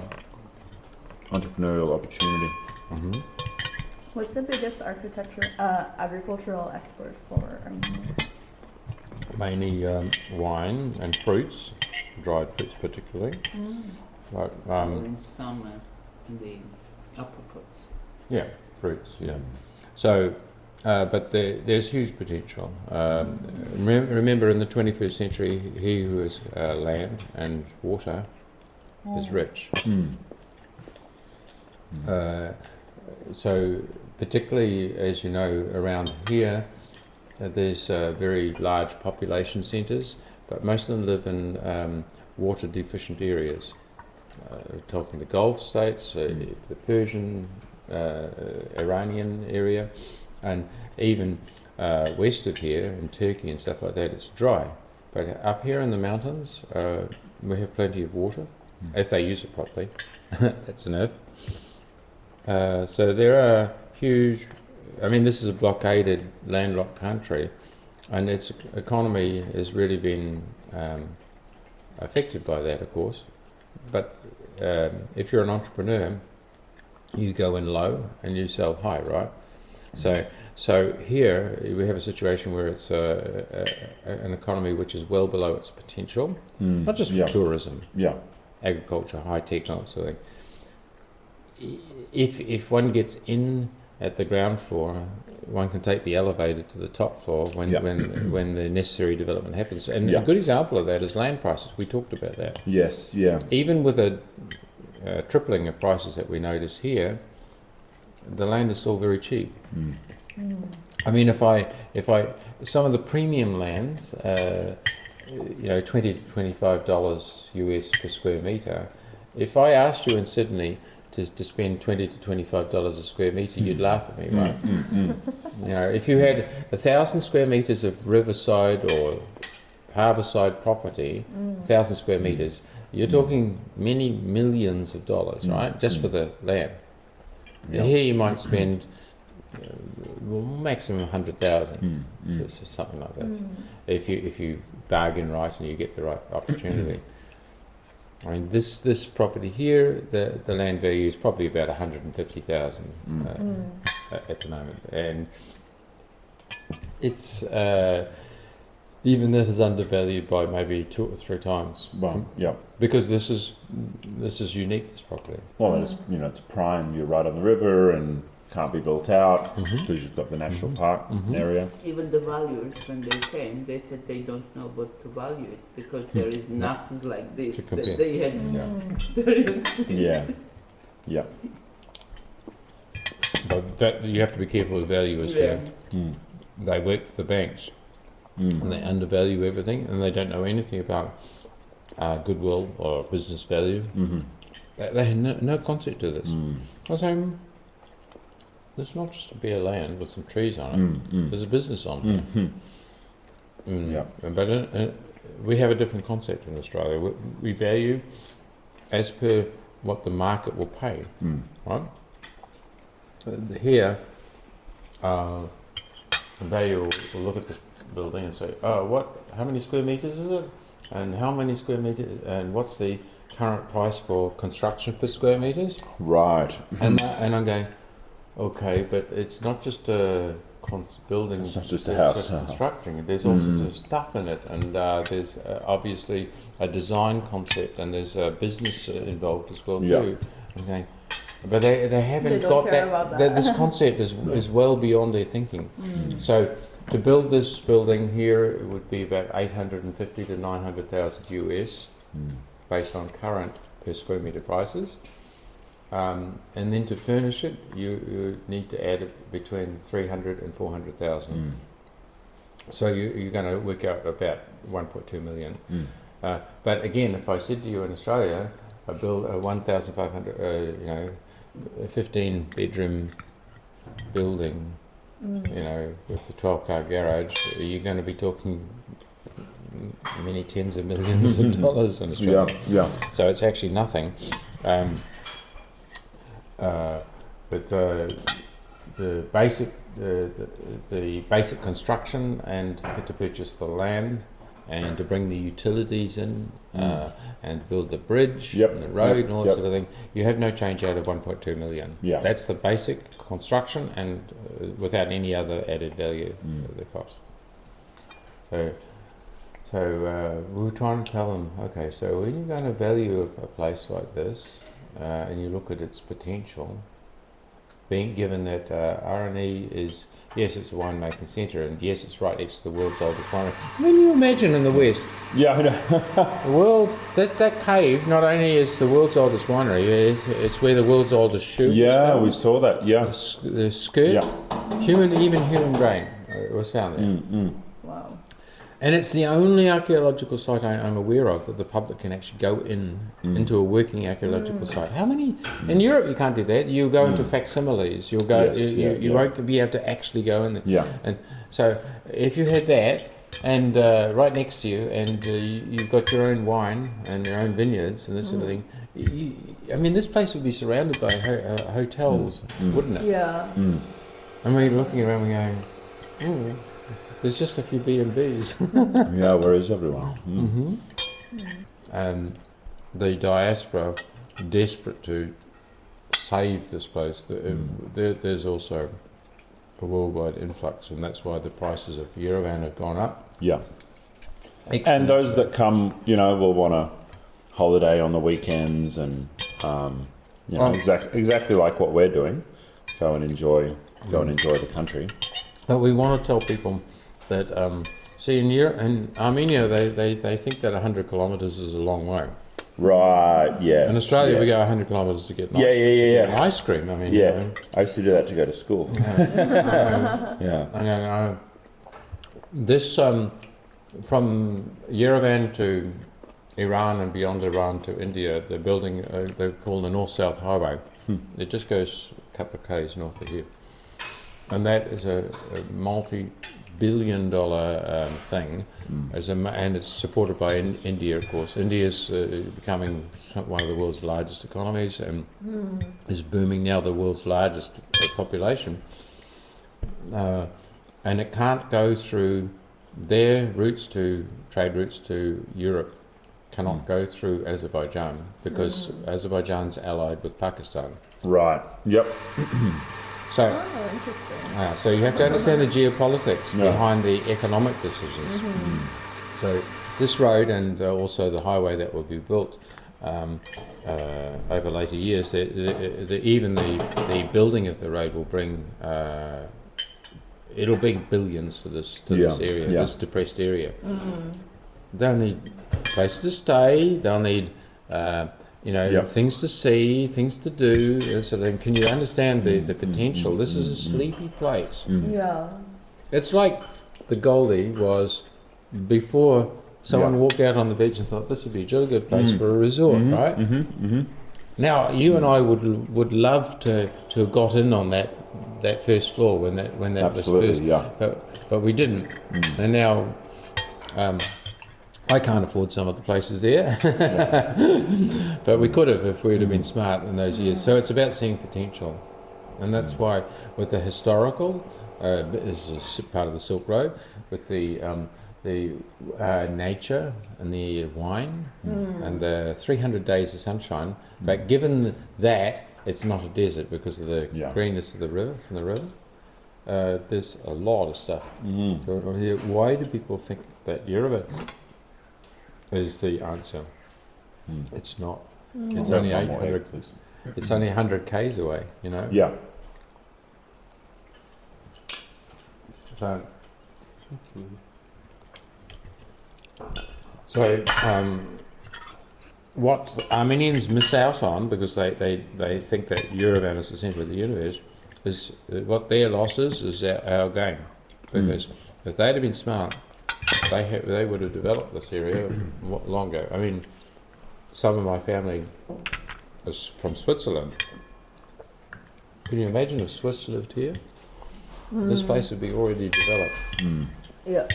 Entrepreneurial opportunity. Mm-hmm. What's the biggest agricultural export for Armenia? Mainly wine and fruits, dried fruits particularly. Like, In summer, the apricots. yeah, fruits, yeah. So, but there's huge potential. Remember, in the 21st century, he who has land and water is rich. So, particularly, as you know, around here, there's very large population centres, but most of them live in water deficient areas. Talking the Gulf states, the Persian, Iranian area, and even west of here in Turkey and stuff like that, it's dry. But up here in the mountains, we have plenty of water, if they use it properly. That's an if. So there are huge, I mean, this is a blockaded, landlocked country, and its economy has really been affected by that, of course. But if you're an entrepreneur, you go in low and you sell high, right? So here we have a situation where it's an economy which is well below its potential, not just for tourism, agriculture, high tech, and that sort of thing. If one gets in at the ground floor, one can take the elevator to the top floor when the necessary development happens. And a good example of that is land prices. We talked about that. Yes, yeah. Even with a tripling of prices that we notice here, the land is still very cheap. I mean, if I some of the premium lands, $20 to $25 US per square meter. If I asked you in Sydney to spend $20 to $25 a square meter, you'd laugh at me, right? You know, if you had 1,000 square meters of riverside or harbourside property, 1,000 square meters, you're talking many millions of dollars, right? Just for the land. Here you might spend maximum 100,000. This is something like this. If you bargain right and you get the right opportunity. I mean, this property here, the land value is probably about 150,000 at the moment, and it's even that is undervalued by maybe 2 or 3 times. Well, because this is unique. This property. Well, it's, it's prime. You're right on the river and can't be built out because you've got the national park area. Even the valuers, when they came, they said they don't know what to value it because there is nothing like this that they had experienced. Yeah. But that, you have to be careful with valuers here. They work for the banks and they undervalue everything, and they don't know anything about goodwill or business value. They have no concept of this. I was saying, there's not just a bare land with some trees on it. There's a business on it. But we have a different concept in Australia. We value as per what the market will pay, right? Here, the value will look at this building and say, "Oh, how many square meters is it? And how many square meters? And what's the current price for construction per square meters?" Right. And I'm going, okay, but it's not just a building. It's not just a house. Constructing. There's all sorts of stuff in it, and there's obviously a design concept, and there's a business involved as well too. Okay, but they haven't got that. This concept is well beyond their thinking. So to build this building here, it would be about 850 to 900,000 US, based on current per square meter prices. And then to furnish it, you need to add between 300 and 400,000. So you're going to work out about 1.2 million. But again, if I said to you in Australia, I build a 1,500, a 15-bedroom building, with a 12-car garage, you're going to be talking many tens of millions of dollars in Australia. So it's actually nothing. But the basic construction and to purchase the land and to bring the utilities in and build the bridge Yep, and the road yep, and all that yep. sort of thing, you have no change out of 1.2 million. Yeah. That's the basic construction and without any other added value of the cost. So we were trying to tell them, okay, so when you're going to value a place like this and you look at its potential, being given that Areni is, yes, it's a winemaking centre, and yes, it's right next to the world's oldest winery. When you imagine in the West, Yeah, I know. the world, that cave not only is the world's oldest winery, it's where the world's oldest shoe was Yeah, found. we saw that. Yeah. The skirt, Yeah. human brain was found there. Wow. And it's the only archaeological site I'm aware of that the public can actually go into a working archaeological site. How many? In Europe you can't do that. You go into facsimiles. You'll go. Yes, you won't be able to actually go in there. Yeah. And so if you had that and right next to you, and you've got your own wine and your own vineyards and this sort of thing. I mean, this place would be surrounded by hotels, wouldn't it? Yeah. And we're looking around and going, there's just a few B&Bs. Yeah, where is everyone? The diaspora, desperate to save this place, there's also a worldwide influx, and that's why the prices of Yerevan have gone up. Yeah. And those that come, will want to holiday on the weekends and, exactly like what we're doing. Go and enjoy the country. But we want to tell people that, in Armenia, they think that 100 kilometres is a long way. Right, yeah. In Australia, yeah. we go 100 kilometres to get ice cream. I mean, Yeah, I used to do that to go to school. Yeah. And this, from Yerevan to Iran and beyond Iran to India, they're building, they call the North-South Highway. It just goes a couple of k's north of here. And that is a multi-billion-dollar thing, and it's supported by India, of course. India's becoming one of the world's largest economies and is booming now, the world's largest population. And it can't go through their trade routes to Europe, cannot go through Azerbaijan because Azerbaijan's allied with Pakistan. Right, yep. So, interesting. so you have to understand the geopolitics behind the economic decisions. So this road and also the highway that will be built over later years, even the building of the road will bring it'll bring billions to this area, this depressed area. They'll need a place to stay. They'll need things to see, things to do, that sort of thing. Can you understand the potential? This is a sleepy place. Yeah. It's like the Goldie was before someone walked out on the beach and thought this would be a really good place for a resort, right? Now you and I would love to have got in on that first floor when that Absolutely, was first, but we didn't, and now. I can't afford some of the places there, but we could have if we'd have been smart in those years. So it's about seeing potential, and that's why with the historical, this is part of the Silk Road, with the nature and the wine and the 300 days of sunshine. But given that it's not a desert because of the greenness of the river, from the river, there's a lot of stuff going on here. Why do people think that Yerevan is the answer? It's not. It's only 800. It's only 100 k's away. Yeah. So, So, what Armenians miss out on, because they think that Yerevan is the centre of the universe, is what their loss is our gain. Because if they'd have been smart, they would have developed this area longer. I mean, some of my family is from Switzerland. Can you imagine if Swiss lived here? This place would be already developed. Yeah.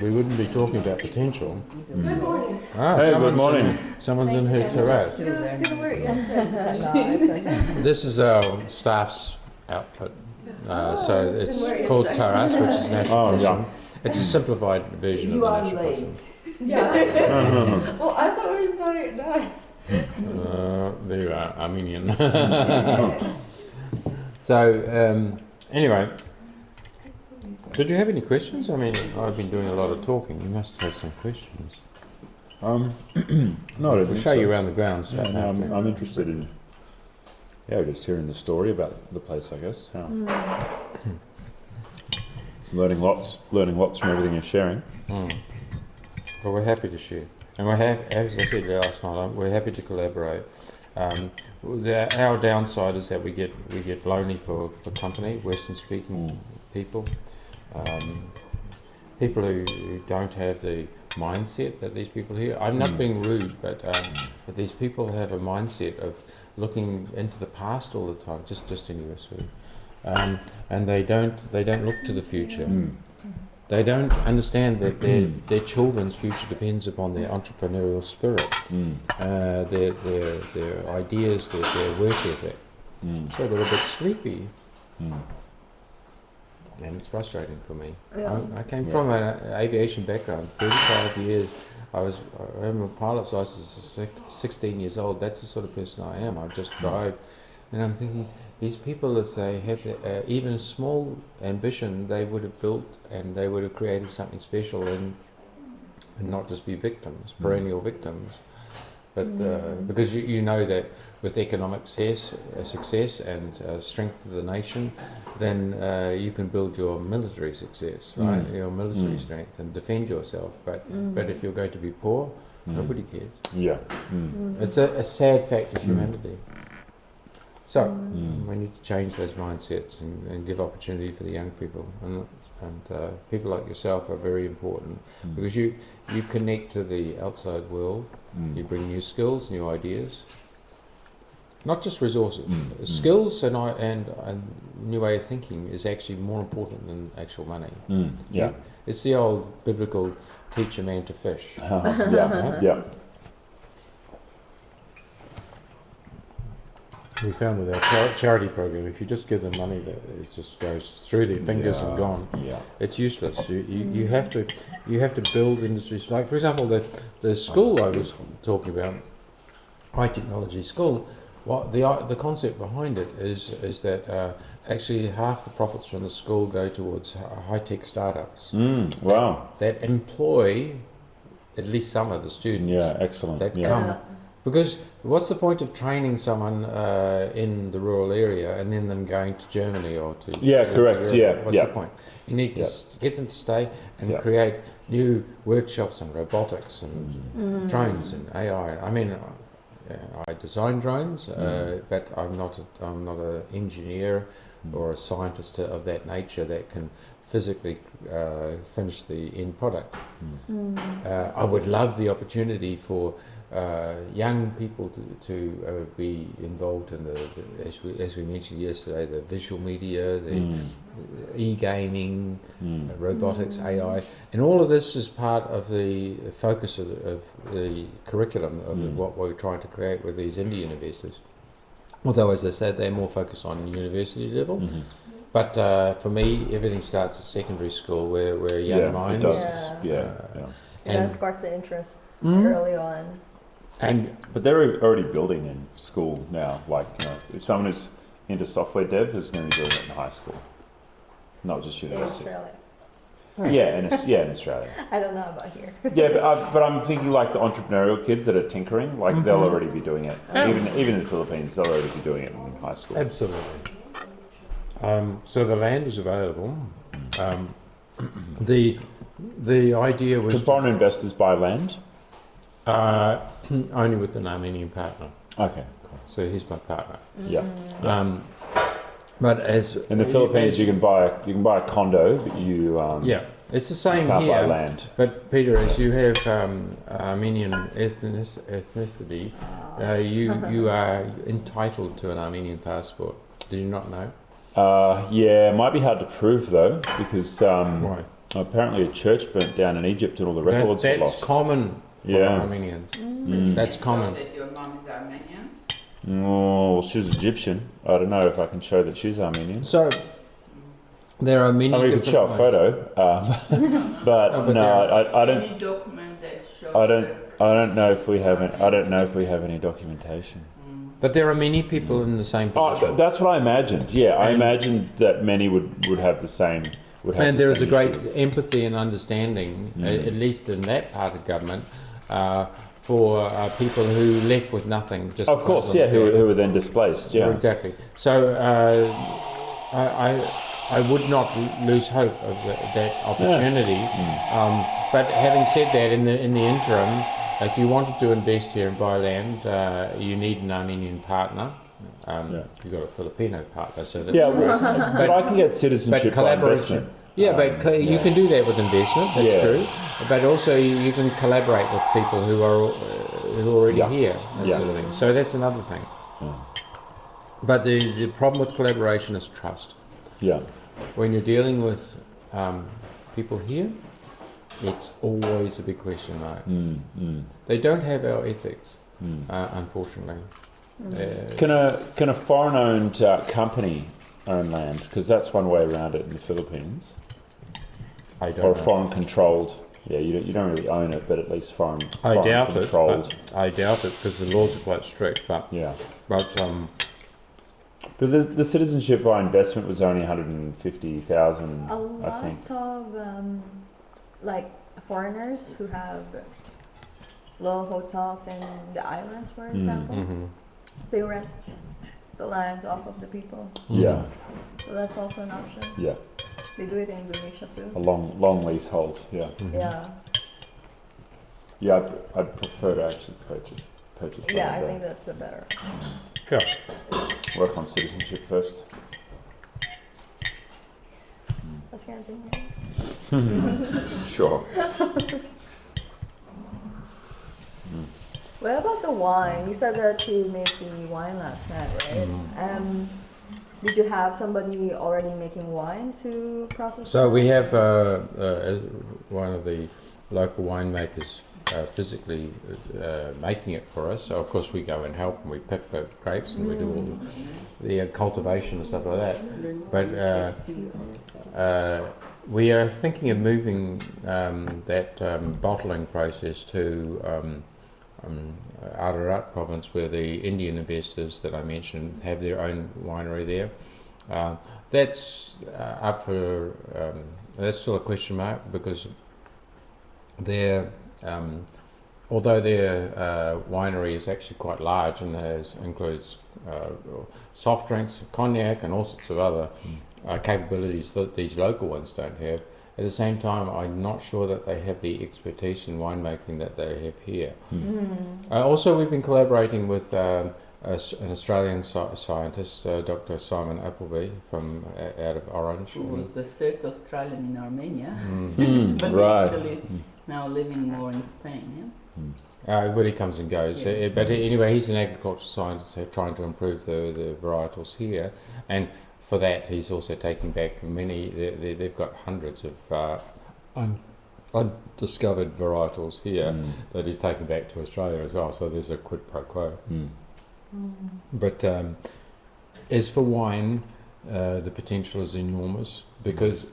We wouldn't be talking about potential. Good morning. Hey, good morning. Someone's in her terrace. It's gonna work. Yeah. This is our staff's output. So it's called terrace, which is national Oh, fishing. It's a simplified version of You the are national late. custom. Yeah. Well, I thought we were starting at 9. There you are, Armenian. So, anyway, did you have any questions? I mean, I've been doing a lot of talking. You must have some questions. No, I don't I'll think show so. you around the grounds. Yeah, no, I'm interested in just hearing the story about the place, I guess. Learning lots from everything you're sharing. Well, we're happy to share. And we're as I said last night, we're happy to collaborate. Our downside is that we get lonely for company, Western-speaking people. People who don't have the mindset that these people here. I'm not being rude, but these people have a mindset of looking into the past all the time, just in USA, and they don't look to the future. They don't understand that their children's future depends upon their entrepreneurial spirit, their ideas, their work ethic. So they're a bit sleepy. And it's frustrating for me. Yeah. I came from an aviation background, 35 years. I am a pilot's license at 16 years old. That's the sort of person I am. I just drive. And I'm thinking, these people, if they have even a small ambition, they would have built and they would have created something special and not just be victims, perennial victims. But because you know that with economic success and strength of the nation, then you can build your military success, right? Your military strength and defend yourself. But if you're going to be poor, nobody cares. Yeah. It's a sad fact of humanity. So we need to change those mindsets and give opportunity for the young people. And people like yourself are very important because you connect to the outside world. You bring new skills, new ideas, not just resources. Skills and new way of thinking is actually more important than actual money. Yeah. It's the old biblical teach a man to fish. Yeah. We found with our charity program, if you just give them money, that it just goes through their fingers and gone. Yeah. It's useless. You have to build industries. Like for example, the school I was talking about, high technology school. What the concept behind it is that actually half the profits from the school go towards high tech startups. Wow. That employ at least some of the students. Yeah. Excellent. That Yeah. come. Because what's the point of training someone in the rural area and then them going to Germany or to correct. Europe? Yeah, What's yeah. the point? You need to get them to stay and Yeah. create new workshops on robotics and drones and AI. I mean, I design drones, but I'm not an engineer or a scientist of that nature that can physically finish the end product. I would love the opportunity for young people to be involved in as we mentioned yesterday, the visual media, the e-gaming, robotics, AI, and all of this is part of the focus of the curriculum of what we're trying to create with these Indian investors. Although, as I said, they're more focused on university level. But for me, everything starts at secondary school, where young minds. It does. Yeah. Yeah, spark the interest early on. But they're already building in school now. Like, if someone is into software dev, is going to be doing it in high school, not just In university. Australia. In Australia. I don't know about here. But I'm thinking like the entrepreneurial kids that are tinkering, like they'll already be doing it. Even in the Philippines, they'll already be doing it in high school. Absolutely. So the land is available. The idea was Can foreign investors buy land? only with an Armenian partner. Okay. So he's my partner. Yeah. But as In the Philippines, you can buy a condo, but you it's the same can't buy here. land. But Peter, as you have Armenian ethnicity, you are entitled to an Armenian passport. Did you not know? It might be hard to prove though, because Why? apparently a church burnt down in Egypt and all the records were That's lost. common for Yeah. Armenians. But That's you show common. that your mom is Armenian. Oh, she's Egyptian. I don't know if I can show that she's Armenian. So There are many. I mean, we could show a ways. photo, but No, but no, there I don't. Any document that shows I don't. the I don't know if we have. connection. I don't know if we have any documentation. But there are many people in the same Oh, position. that's what I imagined. Yeah, I And- imagined that many would have the same. Would have And the there is a same great issue. empathy and understanding, at least in that part of government, for people who left with nothing. Just Of course, yeah, who were then displaced. Yeah. Exactly. So I would not lose hope of that opportunity. But having said that, in the interim, if you wanted to invest here and buy land, you need an Armenian partner. You've got a Filipino partner, so that's Yeah, but I can get citizenship by collaboration. investment. Yeah, but you can do that with investment. That's Yeah. true. But also you can collaborate with people who are already Yeah. here, that Yeah. sort of thing. So that's another thing. Yeah. But the problem with collaboration is trust. Yeah. When you're dealing with people here, it's always a big question mark. They don't have our ethics, unfortunately. Can a foreign-owned company own land? Because that's one way around it in the Philippines. I Or don't a know. foreign-controlled. Yeah, you don't really own it, but at least foreign. I doubt it. controlled. I doubt it because the laws are quite strict. But Yeah. but But the citizenship by investment was only 150,000, A I lot think. of like foreigners who have little hotels in the islands, for example, mhm. they rent the lands off of the people. Yeah, So that's also an option. yeah. They do it in Indonesia too. A long leasehold. Yeah, Yeah, yeah. I'd prefer to actually purchase yeah, I land think that's the better. Cool. there. Work on citizenship first. That's kind of thing. Sure. What about the wine? You said that you made the wine last night, right? Did you have somebody already making wine to process? So it? we have one of the local winemakers physically making it for us. So of course we go and help and we pick the grapes and we do all the cultivation and stuff like that. But we are thinking of moving that bottling process to Ararat province, where the Indian investors that I mentioned have their own winery there. That's up for that's still a question mark because they're although their winery is actually quite large and includes soft drinks, cognac, and all sorts of other capabilities that these local ones don't have. At the same time, I'm not sure that they have the expertise in winemaking that they have here. Also, we've been collaborating with an Australian scientist, Dr. Simon Appleby, from out of Orange. Who was the third Australian in Armenia, but Right. actually now living more in Spain. But he comes and goes. Yeah. But anyway, he's an agricultural scientist trying to improve the varietals here. And for that, he's also taking back many, they've got hundreds of undiscovered varietals here that he's taking back to Australia as well. So there's a quid pro quo. But as for wine, the potential is enormous because,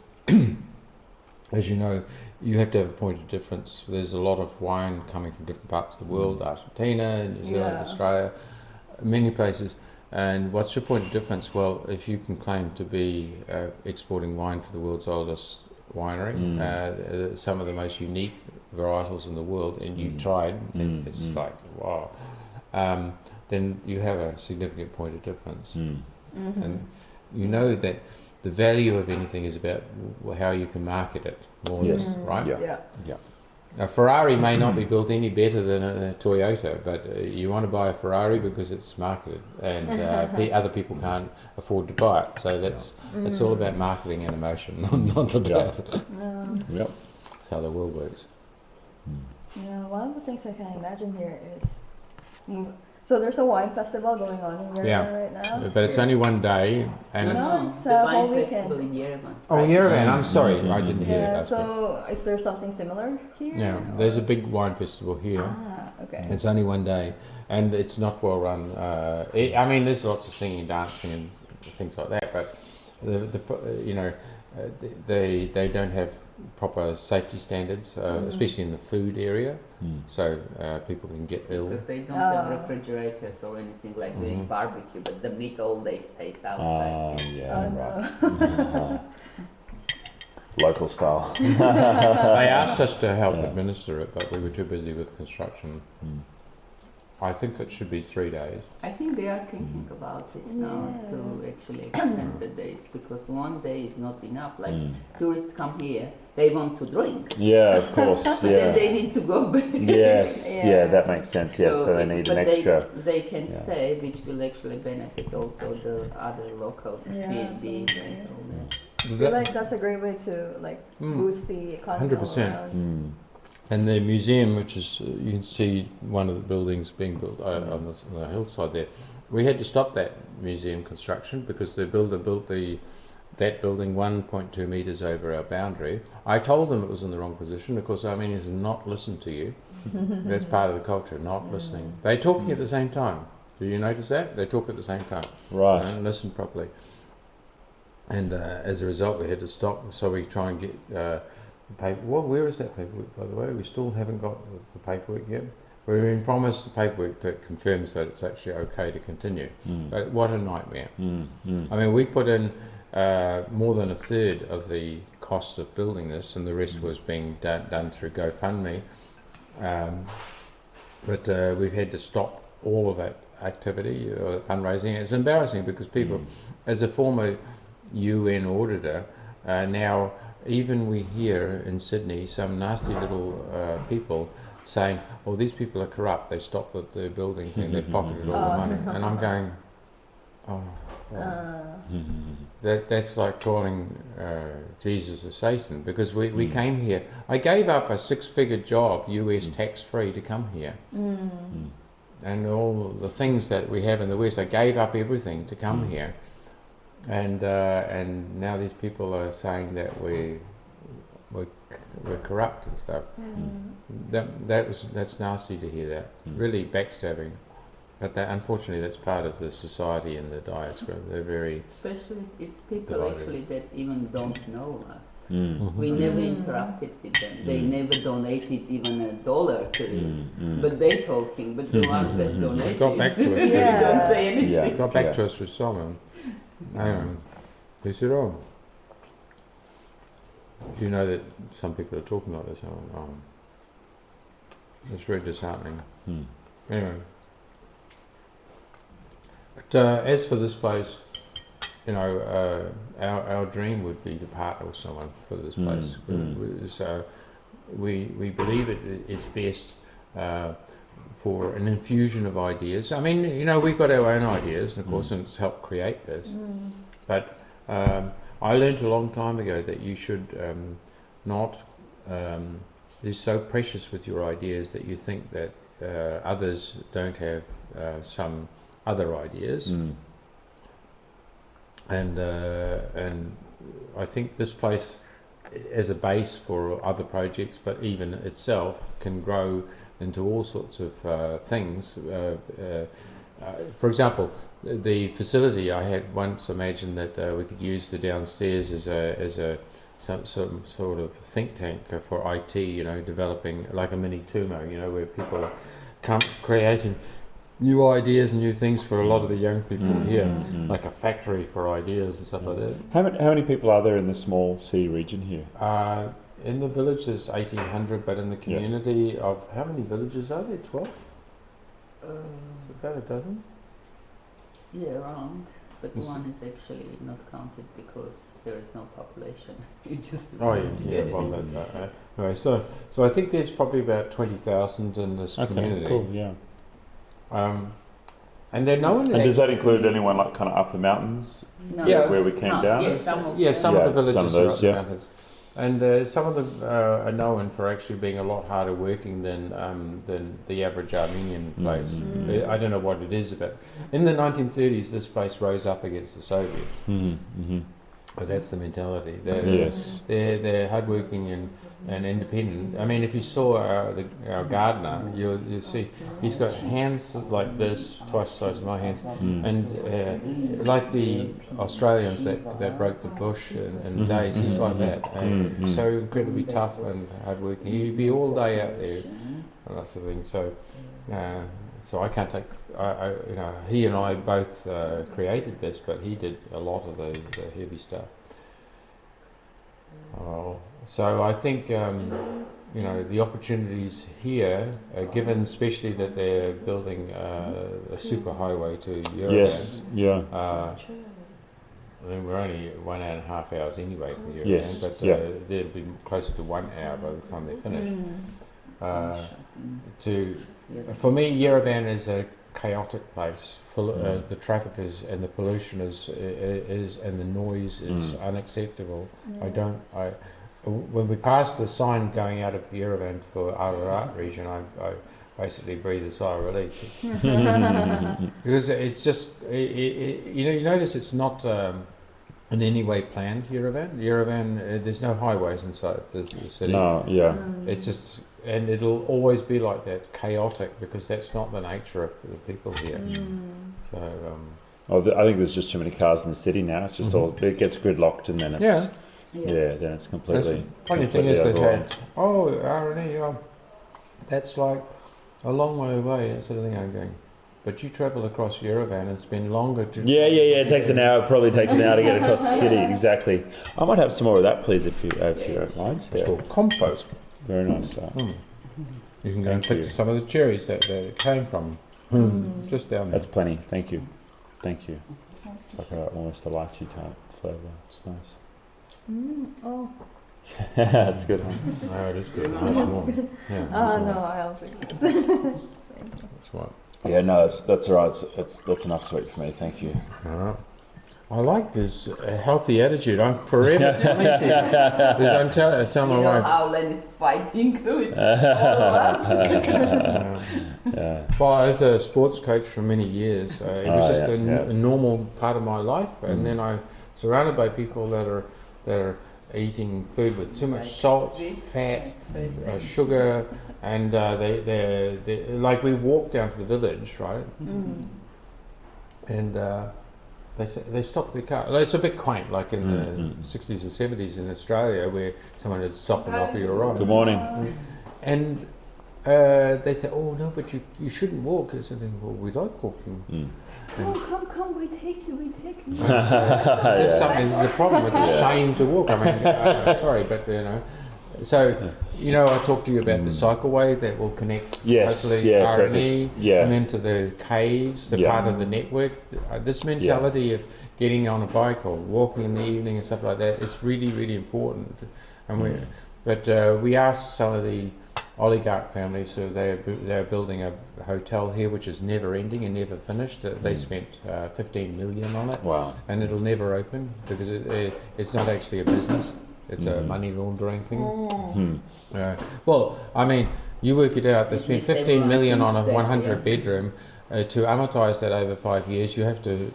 as you know, you have to have a point of difference. There's a lot of wine coming from different parts of the world, Argentina, New Zealand, Yeah. Australia, many places. And what's your point of difference? Well, if you can claim to be exporting wine for the world's oldest winery, some of the most unique varietals in the world, and you tried, and it's like, wow, then you have a significant point of difference. And you know that the value of anything is about how you can market it, more or less, right? Yeah. Yeah. A Ferrari may not be built any better than a Toyota, but you want to buy a Ferrari because it's marketed, and other people can't afford to buy it. So it's all about marketing and emotion, not about Yep. That's how the world works. Yeah, one of the things I can imagine here is, so there's a wine festival going on in Yerevan right now. But it's only one day, and No, it's it's the a whole wine festival weekend. in Yerevan. Yerevan. I'm sorry, I didn't hear Yeah, that. so is there something similar here? Yeah, there's a big wine festival here. Ah, okay. It's only one day, and it's not well run. I mean, there's lots of singing, dancing, and things like that. But they don't have proper safety standards, especially in the food area. So people can get ill. Because they don't have refrigerators or anything like doing barbecue, but the meat all day stays outside. Right. Local style. They asked us to help administer it, but we were too busy with construction. I think it should be 3 days. I think they are thinking about it now to actually extend the days, because 1 day is not enough. Like tourists come here, they want to drink, Yeah, of course. but then they need to go back. Yes, Yeah. that makes sense. Yeah, so they need an but extra. They can stay, which will actually benefit also the other locals, Yeah, B&Bs absolutely. and all that. I feel like that's a great way to like boost the economy. 100%. And the museum, which is, you can see one of the buildings being built on the hillside there. We had to stop that museum construction because the builder built that building 1.2 metres over our boundary. I told them it was in the wrong position. Of course, Armenians not listen to you. That's part of the culture, not listening. They're talking at the same time. Do you notice that? They talk at the same time. Right. They don't listen properly. And as a result, we had to stop. So we try and get paper. Well, where is that paperwork, by the way? We still haven't got the paperwork yet. We've been promised the paperwork that confirms that it's actually okay to continue. But what a nightmare. I mean, we put in more than a third of the cost of building this, and the rest was being done through GoFundMe. But we've had to stop all of that activity, fundraising. It's embarrassing because people, as a former UN auditor, now even we hear in Sydney some nasty little people saying, "Oh, these people are corrupt. They stopped the building thing. They pocketed all the money." And I'm going, "Oh, that's like calling Jesus a Satan." Because we came here. I gave up a 6-figure job, US tax-free, to come here. And all the things that we have in the West, I gave up everything to come here. And now these people are saying that we're corrupt and stuff. That's nasty to hear that. Really backstabbing. But unfortunately, that's part of the society and the diaspora. They're very Especially, it's people divided. actually that even don't know us. We never interacted with them. They never donated even $1 to it. But they talking. But the ones that donated, got back to us. they don't say anything. Yeah. Got back to us with someone. They said, "Oh, you know that some people are talking like this." It's very disheartening. Anyway, but as for this place, you know, our dream would be to partner with someone for this place. So we believe it's best for an infusion of ideas. I mean, you know, we've got our own ideas, and of course, and it's helped create this. But I learned a long time ago that you should not be so precious with your ideas that you think that others don't have some other ideas. And I think this place, as a base for other projects, but even itself, can grow into all sorts of things. For example, the facility, I had once imagined that we could use the downstairs as some sort of think tank for IT, you know, developing like a mini Tumo, you know, where people are creating new ideas and new things for a lot of the young people here, like a factory for ideas and stuff like that. How many people are there in the small city region here? In the village there's 1,800, but in the community of, how many villages are there? 12? It's about a dozen. Yeah, around. But one is actually not counted because there is no population. You just Oh yeah. Well, anyway, so I think there's probably about 20,000 in this community. Cool. Yeah. And they're known. And does that include anyone like kind of up the mountains No, Yeah. where we came no, down? yeah, some of Some them. of the villages some of those, are up the yeah. mountains. And some of them are known for actually being a lot harder working than the average Armenian place. I don't know what it is about. In the 1930s, this place rose up against the Soviets. But that's the mentality. Yes. They're hardworking and independent. I mean, if you saw our gardener, you see he's got hands like this, twice the size of my hands, and like the Australians that broke the bush in days, he's like that. And so incredibly tough and hardworking. He'd be all day out there, and that sort of thing. So I can't take. He and I both created this, but he did a lot of the heavy stuff. So I think the opportunities here, given especially that they're building a super highway to Yerevan. Yes. Yeah. I mean, we're only 1.5 hours anyway from Yerevan, Yes, but yeah. they'll be closer to 1 hour by the time they finish. For me, Yerevan is a chaotic place. The traffic is, and the pollution is and the noise is unacceptable. When we pass the sign going out of Yerevan for Ararat region, I basically breathe a sigh of relief because it's just you notice it's not in any way planned. Yerevan, there's no highways inside the city. No. Yeah. It's just. And it'll always be like that, chaotic, because that's not the nature of the people here. So, I think there's just too many cars in the city now. It's just all, it gets gridlocked and then it's, then it's completely. Funny thing is that overwhelmed. Areni, that's like a long way away, that sort of thing. I'm going, but you travel across Yerevan and spend longer to. Yeah. It takes an hour. Probably takes an hour to get across the city. Exactly. I might have some more of that, please, if you don't mind. It's called compost. Very nice. You can go and Thank pick you. some of the cherries that it came from, just down there. That's plenty. Thank you. It's like almost a lychee type flavour. It's nice. Oh. That's good. Huh? No, it is good. Nice warm. Yeah. No, I'll fix this. That's right. Yeah, no, that's all right. That's enough sweet for me. Thank you. All right. I like this healthy attitude. I'm forever telling people. I tell my wife. How Len is fighting with all of us. Well, I was a sports coach for many years. It was just a normal part of my life, and then I'm surrounded by people that are eating food with too much salt, fat, sugar, and they like we walked down to the village, right? And they stopped their car. It's a bit quaint, like in the 60s and 70s in Australia, where someone had stopped and offer you a ride. Good morning. And they said, "Oh no, but you shouldn't walk." I said, "Well, we like walking." Oh, come, we take you. It's as if something is a problem. It's a shame to walk. I mean, sorry, but So, I talked to you about the cycleway that will connect hopefully Areni and then to the caves, the part of the network. This mentality of getting on a bike or walking in the evening and stuff like that, it's really, really important. And we asked some of the oligarch families, so they're building a hotel here which is never ending and never finished. They spent 15 million on it. Wow. And it'll never open because it's not actually a business. It's a money laundering thing. Well, I mean, you work it out. They spent 15 million on a 100 bedroom. To amortise that over 5 years, you have to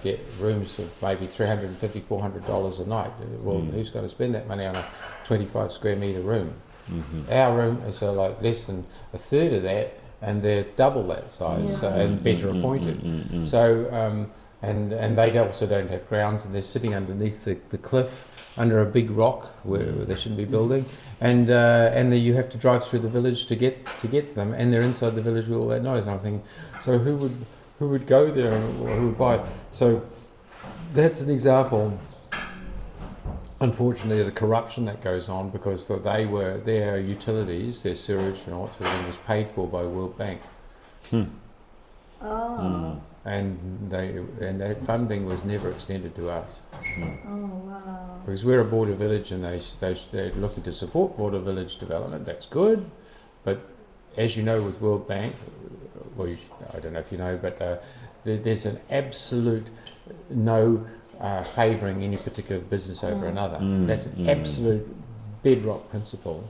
get rooms of maybe $350, $400 a night. Well, who's going to spend that money on a 25 square metre room? Our room is like less than a third of that, and they're double that size and better appointed. So. And they also don't have grounds, and they're sitting underneath the cliff under a big rock where they shouldn't be building, and you have to drive through the village to get them, and they're inside the village with all that noise. And I'm thinking, so who would go there or who would buy it? So that's an example, unfortunately, of the corruption that goes on because their utilities, their sewage and all that sort of thing was paid for by World Bank. And that funding was never extended to us. Oh wow! Because we're a border village, and they're looking to support border village development. That's good, but as you know, with World Bank, well, I don't know if you know, but there's an absolute no favouring any particular business over another. That's an absolute bedrock principle.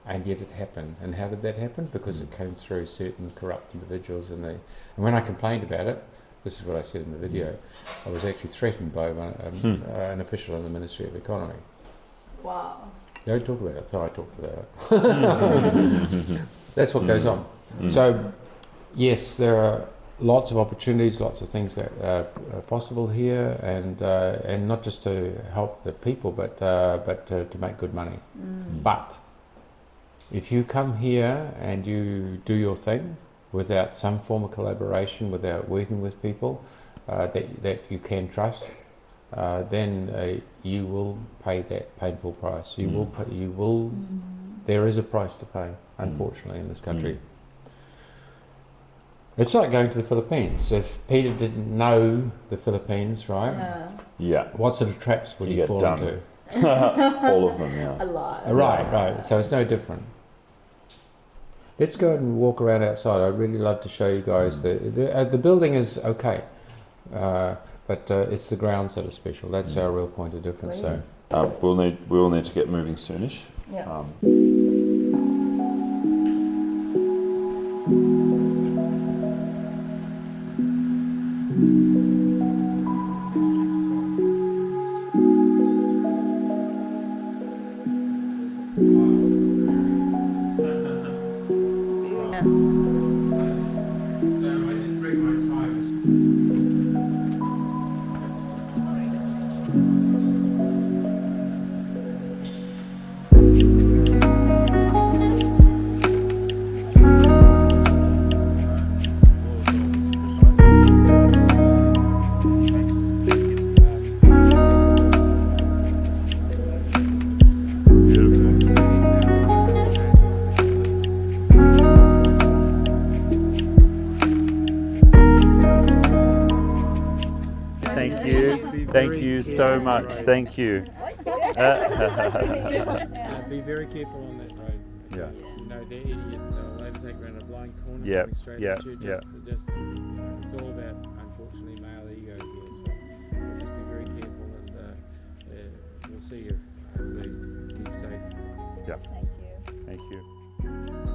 And yet it happened. And how did that happen? Because it came through certain corrupt individuals, and when I complained about it, this is what I said in the video, I was actually threatened by an official in the Ministry of Economy. Wow. Don't talk about it, so I talked about it. That's what goes on. So, yes, there are lots of opportunities, lots of things that are possible here, and not just to help the people, but to make good money. But if you come here and you do your thing without some form of collaboration, without working with people that you can trust, then you will pay that painful price. You will pay, you will. There is a price to pay, unfortunately, in this country. It's like going to the Philippines. If Peter didn't know the Philippines, right? Yeah. Yeah. What sort of traps would You he get fall done. into? All of them, yeah. A lot. Right. So it's no different. Let's go and walk around outside. I'd really love to show you guys. The building is okay, but it's the grounds that are special. That's our real point of difference. So. Please. We'll need to get moving soonish. Yeah. Thank you so much. Thank you. Be very careful on that road. Yeah. You know, they're idiots. They'll overtake around a blind corner Yeah, coming straight yeah, at you. yeah. Just, it's all about, unfortunately, male ego here. So just be very careful, and we'll see you. Hopefully, keep safe. Yeah. Thank you. Thank you.